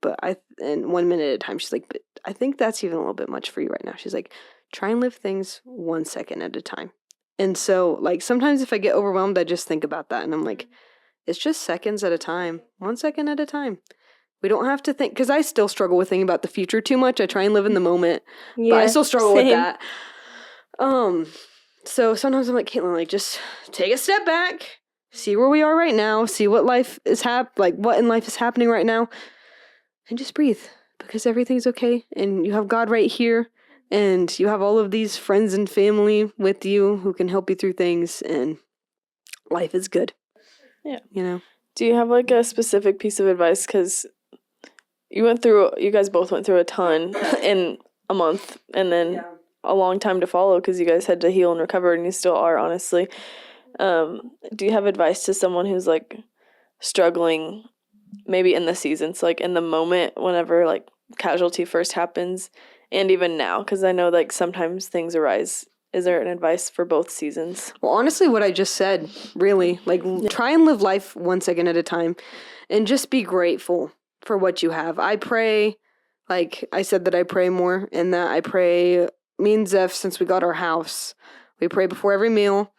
and 1 minute at a time. She's like, but I think that's even a little bit much for you right now. She's like, try and live things 1 second at a time. And so, like, sometimes if I get overwhelmed, I just think about that. And I'm like, it's just seconds at a time. 1 second at a time. We don't have to think, because I still struggle with thinking about the future too much. I try and live in the moment, but I still struggle with that. So sometimes I'm like, Kaitlyn, like, just take a step back, see where we are right now, see what life is what in life is happening right now, and just breathe, because everything's okay, and you have God right here. And you have all of these friends and family with you who can help you through things, and life is good. Yeah. You know? Do you have like a specific piece of advice? Because you guys both went through a ton in a month, and then a long time to follow because you guys had to heal and recover, and you still are, honestly. Do you have advice to someone who's like struggling maybe in the seasons, like in the moment whenever like casualty first happens? And even now, because I know like sometimes things arise. Is there an advice for both seasons? Well, honestly, what I just said, really, like, try and live life 1 second at a time, and just be grateful for what you have. I pray, like I said that I pray more, and that I pray, me and Zeph, since we got our house, we pray before every meal.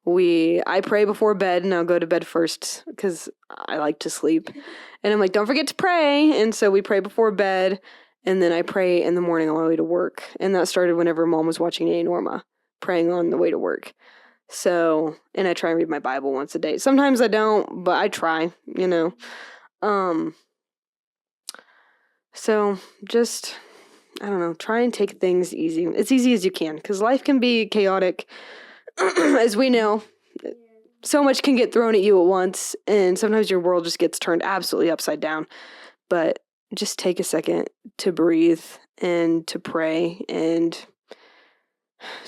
I pray before bed, and I'll go to bed first, because I like to sleep. And I'm like, don't forget to pray, and so we pray before bed. And then I pray in the morning on my way to work. And that started whenever Mom was watching A Norma, praying on the way to work. So, and I try and read my Bible once a day. Sometimes I don't, but I try, you know. So just, I don't know, try and take things easy. As easy as you can, because life can be chaotic, as we know. So much can get thrown at you at once, and sometimes your world just gets turned absolutely upside down. But just take a second to breathe and to pray and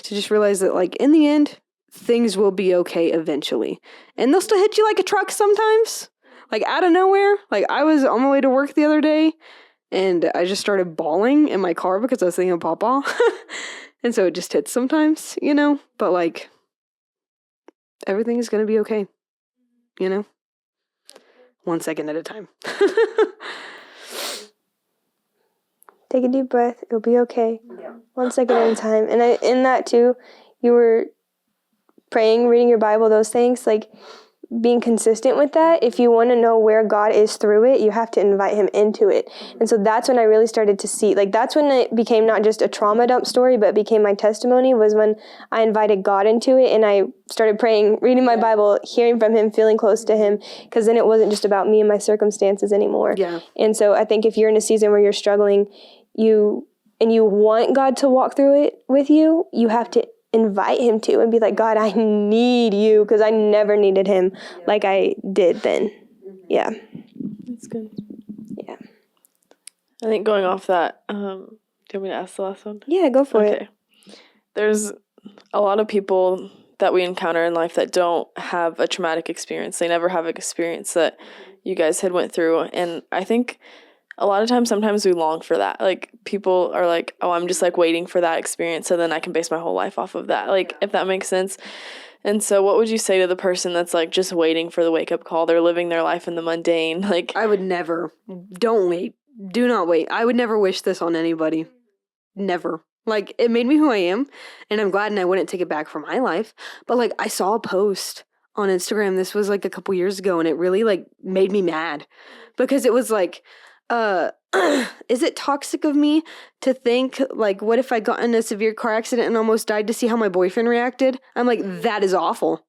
to just realize that, like, in the end, things will be okay eventually. And they'll still hit you like a truck sometimes, like out of nowhere. Like, I was on my way to work the other day and I just started bawling in my car because I was thinking of Papa. And so it just hits sometimes, you know, but like, everything is going to be okay, you know, 1 second at a time. Take a deep breath. It'll be okay. Yeah. 1 second at a time. And in that too, you were praying, reading your Bible, those things, like being consistent with that. If you want to know where God is through it, you have to invite him into it. And so that's when I really started to see, like, that's when it became not just a trauma dump story, but it became my testimony, was when I invited God into it and I started praying, reading my Bible, hearing from him, feeling close to him, because then it wasn't just about me and my circumstances anymore. Yeah. And so I think if you're in a season where you're struggling, you want God to walk through it with you, you have to invite him to and be like, God, I need you, because I never needed him like I did then. Yeah. That's good. Yeah. I think going off that, do you want me to ask the last one? Yeah, go for it. There's a lot of people that we encounter in life that don't have a traumatic experience. They never have an experience that you guys had went through. And I think a lot of times, sometimes we long for that. Like, people are like, oh, I'm just like waiting for that experience so then I can base my whole life off of that. Like, if that makes sense. And so what would you say to the person that's like just waiting for the wake up call? They're living their life in the mundane. Like, I would never. Don't wait. Do not wait. I would never wish this on anybody. Never. Like, it made me who I am, and I'm glad, and I wouldn't take it back for my life. But, like, I saw a post on Instagram. This was like a couple years ago, and it really like made me mad, because it was like, is it toxic of me to think, like, what if I got in a severe car accident and almost died to see how my boyfriend reacted? I'm like, that is awful.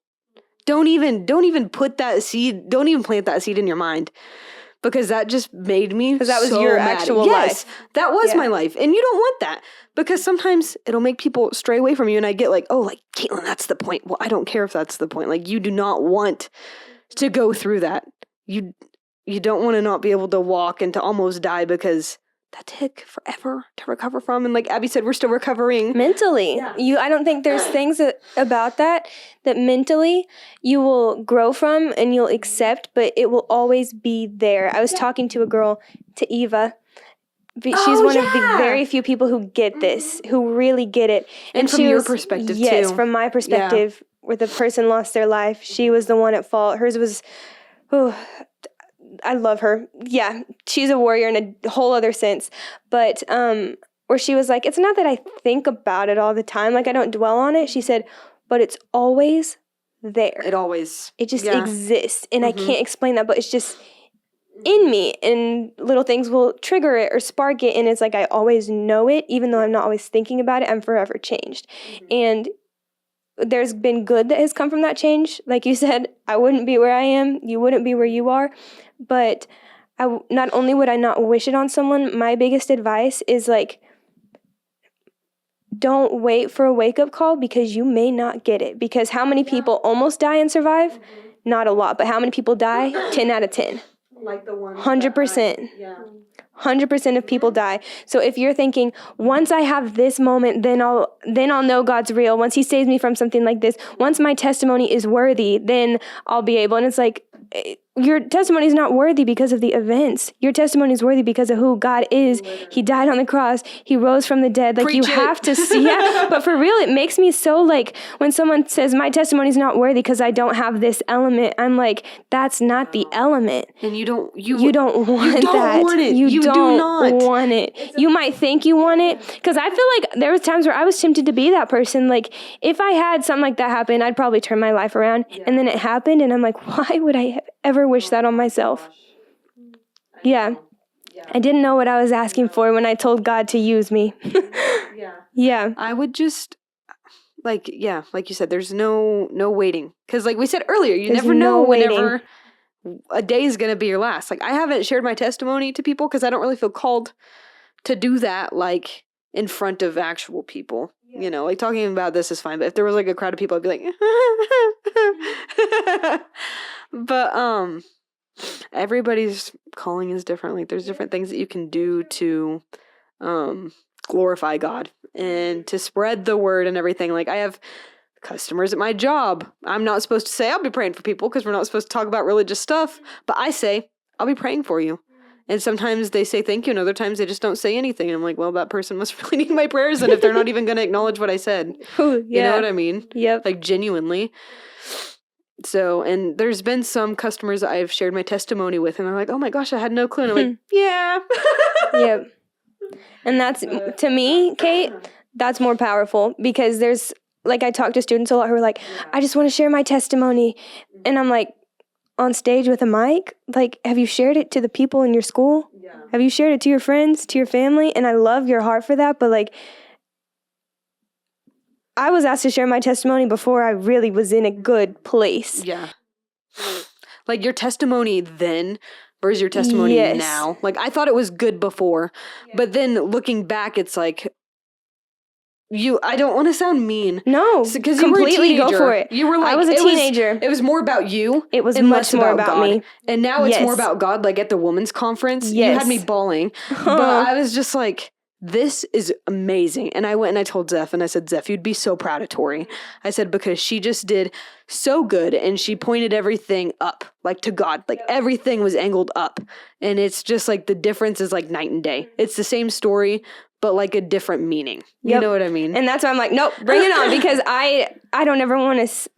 Don't even put that seed, don't even plant that seed in your mind, because that just made me, because that was so your mad. actual Yes, life. that was Yeah. my life, and you don't want that, because sometimes it'll make people stray away from you, and I get like, oh, like, Kaitlyn, that's the point. Well, I don't care if that's the point. Like, you do not want to go through that. You don't want to not be able to walk and to almost die, because that took forever to recover from. And like Abby said, we're still recovering. Mentally. I don't think there's things about that mentally you will grow from and you'll accept, but it will always be there. I was talking to a girl, to Eva. She's one of the very few people who get this, who really get it. And from your perspective, yes, too. from my perspective, where the person lost their life, she was the one at fault. Hers was, I love her. Yeah, she's a warrior in a whole other sense. But where she was like, it's not that I think about it all the time. Like, I don't dwell on it. She said, but it's always there. It just exists. And I can't explain that, but it's just in me. And little things will trigger it or spark it. And it's like I always know it, even though I'm not always thinking about it. I'm forever changed. And there's been good that has come from that change. Like you said, I wouldn't be where I am. You wouldn't be where you are. But not only would I not wish it on someone, my biggest advice is like, don't wait for a wake-up call, because you may not get it. Because how many people almost die and survive? Not a lot. But how many people die? 10 out of 10. Like the one 100%. 100% of people die. So if you're thinking, once I have this moment, then I'll know God's real. Once he saves me from something like this, once my testimony is worthy, then I'll be able. And it's like, your testimony is not worthy because of the events. Your testimony is worthy because of who God is. He died on the cross. He rose from the dead. Like, Preach you it. have to see. Yeah, but for real, it makes me so, like, when someone says my testimony is not worthy because I don't have this element, I'm like, that's not the element. And you don't want You that. don't want it. You do don't not want it. You might think you want it, because I feel like there was times where I was tempted to be that person. Like, if I had something like that happen, I'd probably turn my life around. And then it happened, and I'm like, why would I ever wish that on myself? Yeah. I didn't know what I was asking for when I told God to use me. Yeah. I would just, like you said, there's no waiting. Because like we said earlier, you There's never know no waiting. whenever a day is going to be your last. Like, I haven't shared my testimony to people because I don't really feel called to do that, like, in front of actual people. You know, like, talking about this is fine, but if there was like a crowd of people, I'd be like, but everybody's calling is different. Like, there's different things that you can do to glorify God and to spread the word and everything. Like, I have customers at my job. I'm not supposed to say I'll be praying for people because we're not supposed to talk about religious stuff, but I say I'll be praying for you. And sometimes they say thank you, and other times they just don't say anything. And I'm like, well, that person must really need my prayers, and if they're not even going to acknowledge what I said. Ooh, You know what I mean? Yep. Like, genuinely. So, and there's been some customers that I've shared my testimony with, and they're like, oh my gosh, I had no clue. And I'm like, yeah. Yep. And that's, to me, Kate, that's more powerful, because there's like I talk to students a lot who are like, I just want to share my testimony. And I'm like, on stage with a mic? Like, have you shared it to the people in your school? Yeah. Have you shared it to your friends, to your family? And I love your heart for that, but like, I was asked to share my testimony before I really was in a good place. Yeah. Like your testimony then versus your testimony Yes. now. Like I thought it was good before, but then looking back, it's like I don't want to sound mean. No, because you were a completely teenager. go for it. You were like, I was a teenager. It was more about you. It was and much less more about God. me. And now it's Yes. more about God. Like at the women's conference, you Yes. had me bawling, but I was just like, this is amazing. And I went and I told Zeph, and I said, Zeph, you'd be so proud of Tori. I said, because she just did so good, and she pointed everything up, like to God. Like everything was angled up. And it's just like the difference is like night and day. It's the same story, but like a different meaning. You Yep. know what I mean? And that's why I'm like, nope, bring it on, because I don't ever want to.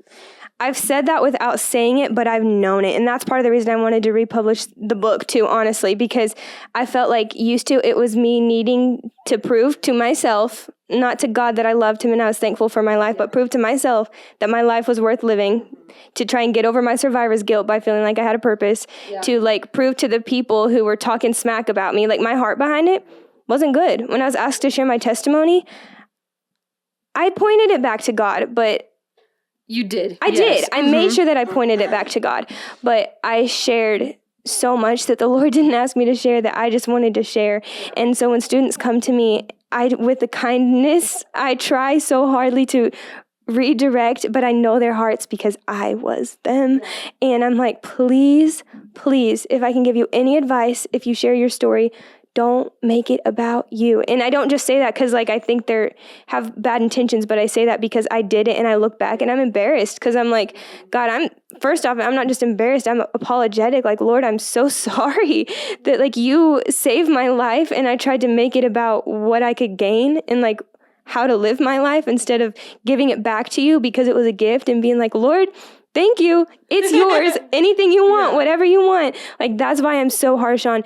I've said that without saying it, but I've known it. And that's part of the reason I wanted to republish the book too, honestly, because I felt like it was me needing to prove to myself, not to God that I loved him and I was thankful for my life, but prove to myself that my life was worth living, to try and get over my survivor's guilt by feeling like I had a purpose, to like prove to the people who were talking smack about me, like my heart behind it wasn't good. When I was asked to share my testimony, I pointed it back to God, but You did. I did. I made sure that I pointed it back to God, but I shared so much that the Lord didn't ask me to share that I just wanted to share. And so when students come to me, with the kindness, I try so hardly to redirect, but I know their hearts because I was them. And I'm like, please, if I can give you any advice, if you share your story, don't make it about you. And I don't just say that because like I think they have bad intentions, but I say that because I did it and I look back and I'm embarrassed because I'm like, God, I'm not just embarrassed, I'm apologetic. Like, Lord, I'm so sorry that like you saved my life and I tried to make it about what I could gain and like how to live my life instead of giving it back to you because it was a gift and being like, Lord, thank you. It's yours. Anything you want, whatever you want. Like, that's why I'm so harsh on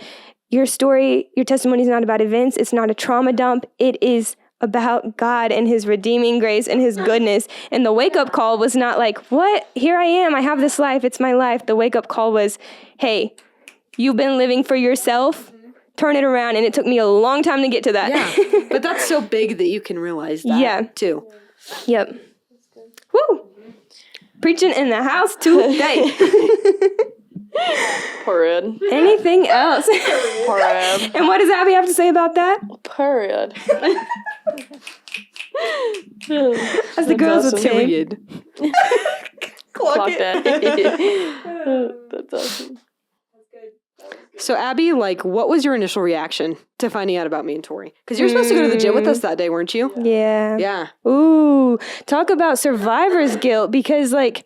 your story. Your testimony is not about events. It's not a trauma dump. It is about God and his redeeming grace and his goodness. And the wake-up call was not like, what? Here I am. I have this life. It's my life. The wake-up call was, hey, you've been living for yourself. Turn it around. And it took me a long time to get to that. Yeah. But that's so big that you can realize that too. Yep. Woo! Preaching in the house today. Period. Anything else? Period. And what does Abby have to say about that? Period. As the girls would say. Period. Clock it. That's awesome. So Abby, like, what was your initial reaction to finding out about me and Tori? Because you were supposed to go to the gym with us that day, weren't you? Yeah. Yeah. Ooh, talk about survivor's guilt, because like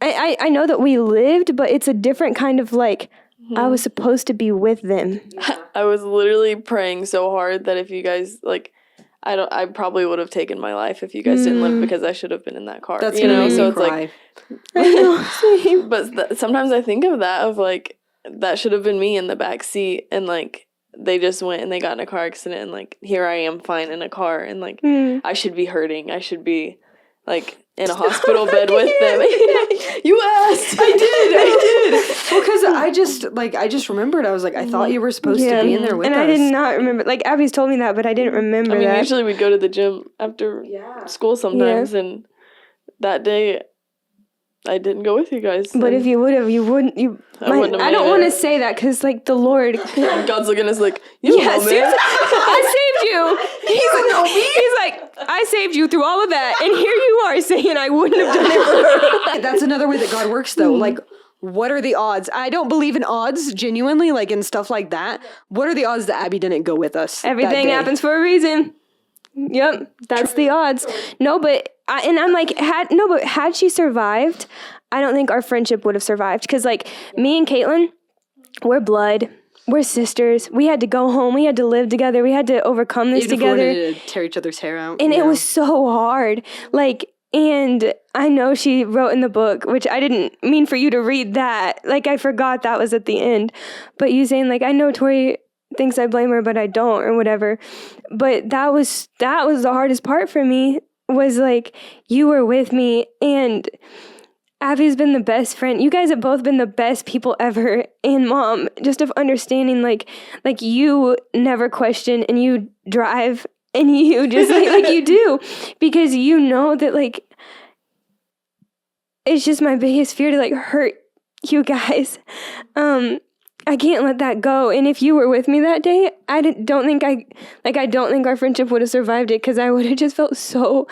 I know that we lived, but it's a different kind of like, I was supposed to be with them. I was literally praying so hard that if you guys like, I probably would have taken my life if you guys didn't live, because I should have been in that car. That's you gonna know, make so me it's cry. like, but sometimes I think of that, of like, that should have been me in the back seat, and like they just went and they got in a car accident, and like here I am fine in a car, and like I should be hurting. I should be like in a hospital bed with them. You asked. I did. Well, because I just remembered. I was like, I thought you were supposed to be in there with us. And I did not remember. Like, Abby's told me that, but I didn't remember I mean, that. usually we'd go to the gym after school sometimes, and that day I didn't go with you guys. But if you would have, you wouldn't. I don't want to say that because, like, the Lord. God's looking at us like, you don't know, man. Seriously, I saved you. He's like, I saved you through all of that, and here you are saying I wouldn't have done it for her. That's another way that God works, though. Like, what are the odds? I don't believe in odds, genuinely, like in stuff like that. What are the odds that Abby didn't go with us? Everything happens for a reason. Yep, that's the odds. No, but I'm like, had she survived, I don't think our friendship would have survived. Because like me and Kaitlyn, we're blood. We're sisters. We had to go home. We had to live together. We had to overcome this Even together. If we wanted to tear each other's hair out. And it was so hard. Like, and I know she wrote in the book, which I didn't mean for you to read that. Like, I forgot that was at the end. But you saying, like, I know Tori thinks I blame her, but I don't, or whatever. But that was the hardest part for me. was like, you were with me, and Abby's been the best friend. You guys have both been the best people ever. And Mom, just of understanding, like you never question, and you drive, and you just like you do, because you know that like it's just my biggest fear to like hurt you guys. I can't let that go. And if you were with me that day, I don't think our friendship would have survived it, because I would have just felt so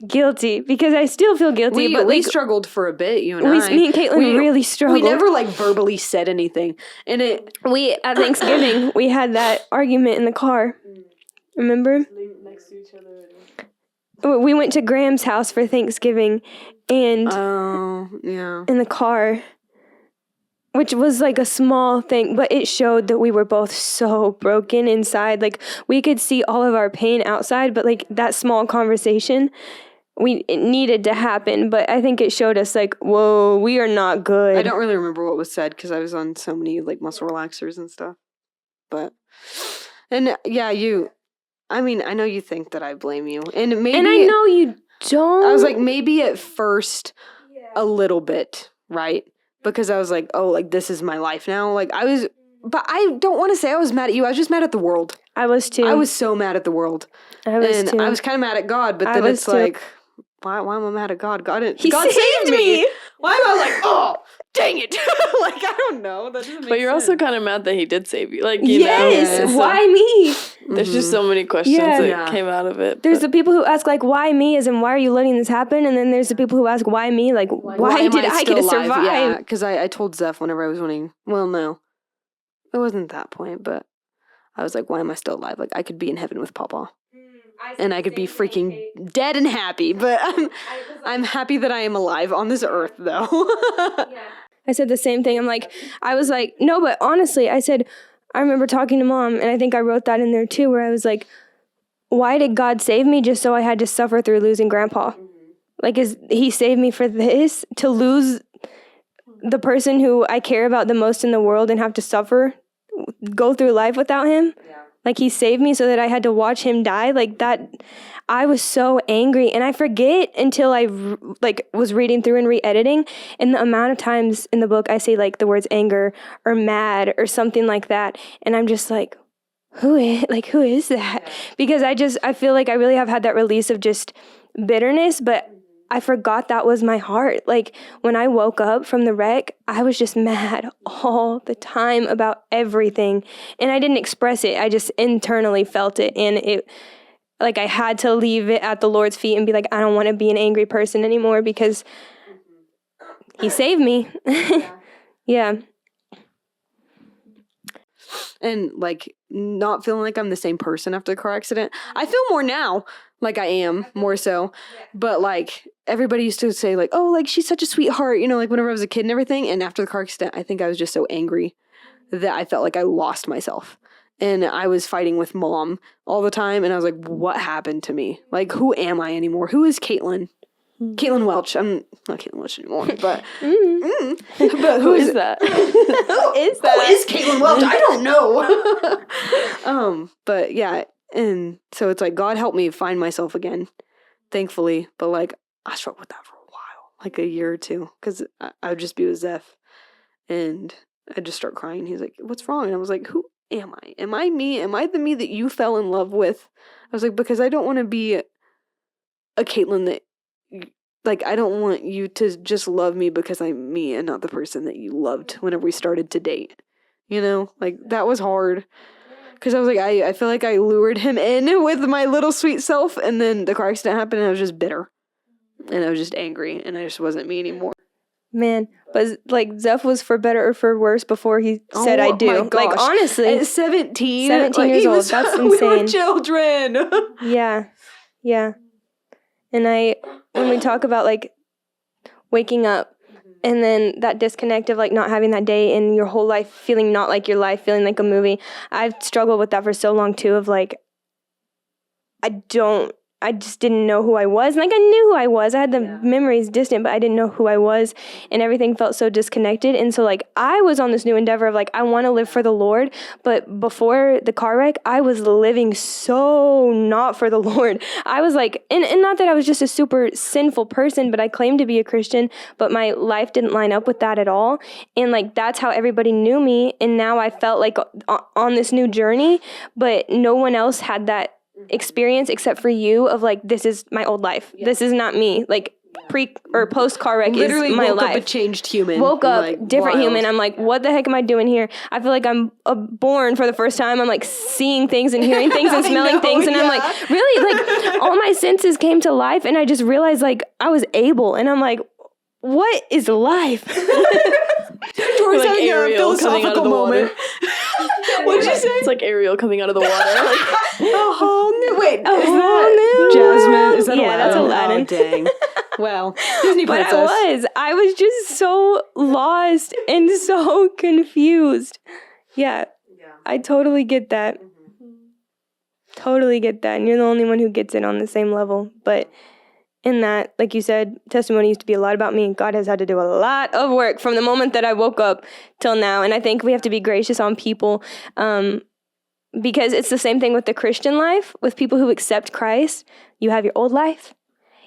guilty, because I still feel guilty. But we like, struggled for a bit, you and I. me and Kaitlyn really struggled. We never like verbally said anything. And At Thanksgiving, we had that argument in the car. Remember? Next to each other. We went to Graham's house for Thanksgiving, and yeah. in the car, which was like a small thing, but it showed that we were both so broken inside. Like, we could see all of our pain outside, but like that small conversation, it needed to happen. But I think it showed us like, whoa, we are not good. I don't really remember what was said because I was on so many like muscle relaxers and stuff. And yeah, I mean, I know you think that I blame you. And maybe. And I know you don't. I was like, maybe at first a little bit, right? Because I was like, oh, like, this is my life now. Like, but I don't want to say I was mad at you. I was just mad at the world. I was too. I was so mad at the world. I was and too. I was kind of mad at God, but then it's like, why am I mad at God? God saved me. Why am I like, oh, dang it. Like, I don't know. That doesn't make But you're sense. also kind of mad that he did save you. Like, you know. Yes, So why me? there's just so many questions that came out of it. There's the people who ask, like, why me? As in, why are you letting this happen? And then there's the people who ask, why me? Like, why did I get to survive? Yeah, because I told Zeph whenever I was winning. Well, no. It wasn't that point, but I was like, why am I still alive? Like, I could be in heaven with Papa. And I could be freaking dead and happy. But I'm happy that I am alive on this earth, though. I said the same thing. I was like, no, but honestly, I said, I remember talking to Mom, and I think I wrote that in there too, where I was like, why did God save me just so I had to suffer through losing Grandpa? Like, is he saved me for this? To lose the person who I care about the most in the world and have to suffer, go through life without him? Yeah. Like, he saved me so that I had to watch him die? Like, that, I was so angry. And I forget until I, was reading through and re-editing, and the amount of times in the book I say, like, the words anger or mad or something like that. And I'm just like, who is that? Because I feel like I really have had that release of just bitterness, but I forgot that was my heart. Like, when I woke up from the wreck, I was just mad all the time about everything. And I didn't express it. I just internally felt it. And it, like, I had to leave it at the Lord's feet and be like, I don't want to be an angry person anymore because he saved me. Yeah. And, like, not feeling like I'm the same person after the car accident. I feel more now like I am, more so. But, like, everybody used to say, like, oh, like, she's such a sweetheart, you know, like, whenever I was a kid and everything. And after the car accident, I think I was just so angry that I felt like I lost myself. And I was fighting with Mom all the time. And I was like, what happened to me? Like, who am I anymore? Who is Kaitlyn? Kaitlyn Welch. I'm not Kaitlyn Welch anymore, but but Who is that? Who is Kaitlyn Welch? I don't know. But yeah, and so it's like, God help me find myself again, thankfully. But like, I struggled with that for a while, like a year or two, because I would just be with Zeph, and I'd just start crying. He's like, "What's wrong?" And I was like, "Who am I? Am I me? Am I the me that you fell in love with?" I was like, because I don't want to be a Kaitlyn that. Like, I don't want you to just love me because I'm me and not the person that you loved whenever we started to date. You know? Like, that was hard. Because I was like, I feel like I lured him in with my little sweet self, and then the car accident happened, and I was just bitter. And I was just angry, and I just wasn't me anymore. Man, but, like, Zeph was for better or for worse before he said I do. My gosh. Like, honestly. At 17 17 years old. That's insane. We were children. Yeah. Yeah. And when we talk about, like, waking up and then that disconnect of, like, not having that day and your whole life feeling not like your life, feeling like a movie, I've struggled with that for so long, too, of, like, I I just didn't know who I was. Like, I knew who I was. I had the memories distant, but I didn't know who I was, and everything felt so disconnected. And so, like, I was on this new endeavor of, like, I want to live for the Lord, but before the car wreck, I was living so not for the Lord. I was, like, and not that I was just a super sinful person, but I claimed to be a Christian, but my life didn't line up with that at all. And, like, that's how everybody knew me, and now I felt like on this new journey, but no one else had that experience except for you of, like, this is my old life. This is not me. Like, pre or post car wreck Literally is my woke life. up a changed human. Woke up like, different wild. human. I'm like, what the heck am I doing here? I feel like I'm born for the first time. I'm like seeing things and hearing things and smelling things, and I'm like, really, like, all my senses came to life, and I just realized, like, I was able, and I'm like, what is life? Tori's Like having a Ariel coming out of philosophical the moment. What did you say? It's like Ariel coming out of the water. Like, A whole new wait. A Is whole that new Jasmine? world. Is that Yeah, that's Aladdin. Oh, dang. Well, Disney But princess. I was just so lost and so confused. Yeah, I totally get that. Totally get that. And you're the only one who gets it on the same level. But in that, like you said, testimony used to be a lot about me. God has had to do a lot of work from the moment that I woke up till now. And I think we have to be gracious on people because it's the same thing with the Christian life. With people who accept Christ, you have your old life.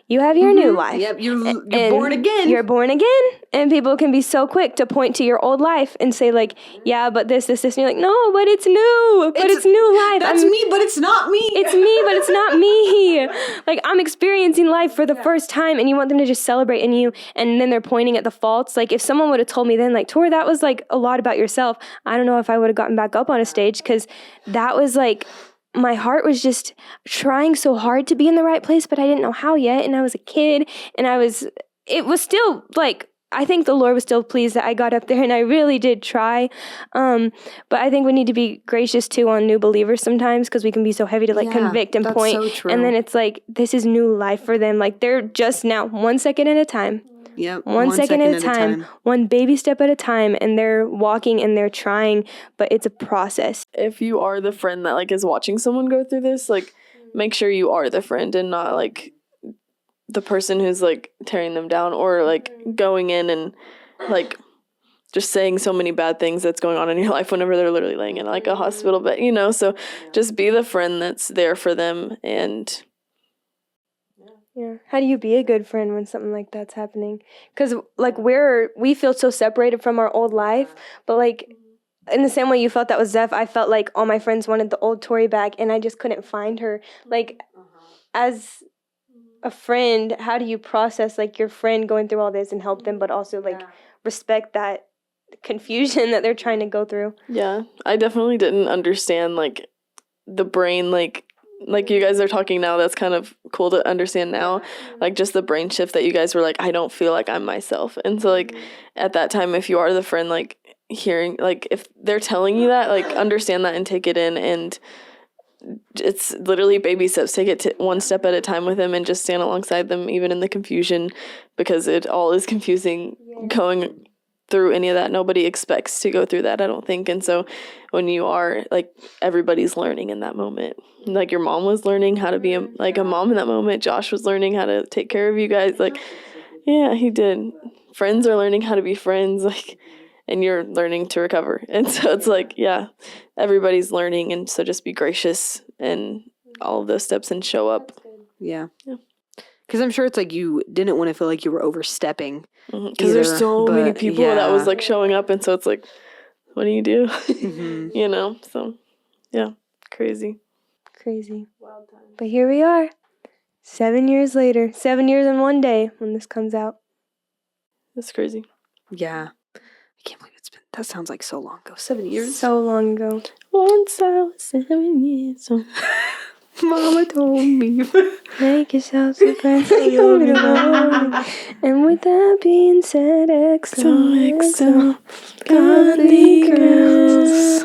You have your new life. Yep, you're And born again. You're born again. And people can be so quick to point to your old life and say, like, yeah, but this. And you're like, no, but it's new. But it's new life. That's me, but it's not me. It's me, but it's not me. Like, I'm experiencing life for the first time, and you want them to just celebrate in you, and then they're pointing at the faults. Like, if someone would have told me then, like, Tor, that was, like, a lot about yourself, I don't know if I would have gotten back up on a stage, because that was, like, my heart was just trying so hard to be in the right place, but I didn't know how yet, and I was a kid, and it was still, like, I think the Lord was still pleased that I got up there, and I really did try. But I think we need to be gracious, too, on new believers sometimes, because we can be so heavy to, like, convict and that's point. so true. And then it's like, this is new life for them. Like, they're just now 1 second at a time. Yep, One second at a time, one baby step at a time, and they're walking and they're trying, but it's a process. if you are the friend that, like, is watching someone go through this, like, make sure you are the friend and not, like, the person who's, like, tearing them down or, like, going in and, like, just saying so many bad things that's going on in your life whenever they're literally laying in, like, a hospital bed, you know? So just be the friend that's there for them. And Yeah. How do you be a good friend when something like that's happening? Because, like, we feel so separated from our old life, but, like, in the same way you felt that with Zeph, I felt like all my friends wanted the old Tori back, and I just couldn't find her. Like, as a friend, how do you process, like, your friend going through all this and help them, but also, like, respect that confusion that they're trying to go through? yeah, I definitely didn't understand, like, the brain, like you guys are talking now, that's kind of cool to understand now, like, just the brain shift that you guys were like, I don't feel like I'm myself. And so, like, at that time, if you are the friend, like, hearing, like, if they're telling you that, like, understand that and take it in. And it's literally baby steps. Take it one step at a time with them and just stand alongside them, even in the confusion, because it all is confusing going through any of that. Nobody expects to go through that, I don't think. And so when you are, like, everybody's learning in that moment. Like, your mom was learning how to be a mom in that moment. Josh was learning how to take care of you guys. Like, yeah, he did. Friends are learning how to be friends, like, and you're learning to recover. And so it's like, yeah, everybody's learning. And so just be gracious and all of those steps and show up. Yeah. Because I'm sure it's like you didn't want to feel like you were overstepping. Because there's either, so many but people that was, like, showing up. And so it's like, what do you do? You know? So, yeah, crazy. But here we are, 7 years later, 7 years and 1 day when this comes out. That's crazy. Yeah. I can't believe it's been, that sounds like so long ago. 7 years. So long ago. Once I was 7 years old. Mama told me. Make yourself some friends for your little boy. And with that being said, XOXO, godly girls.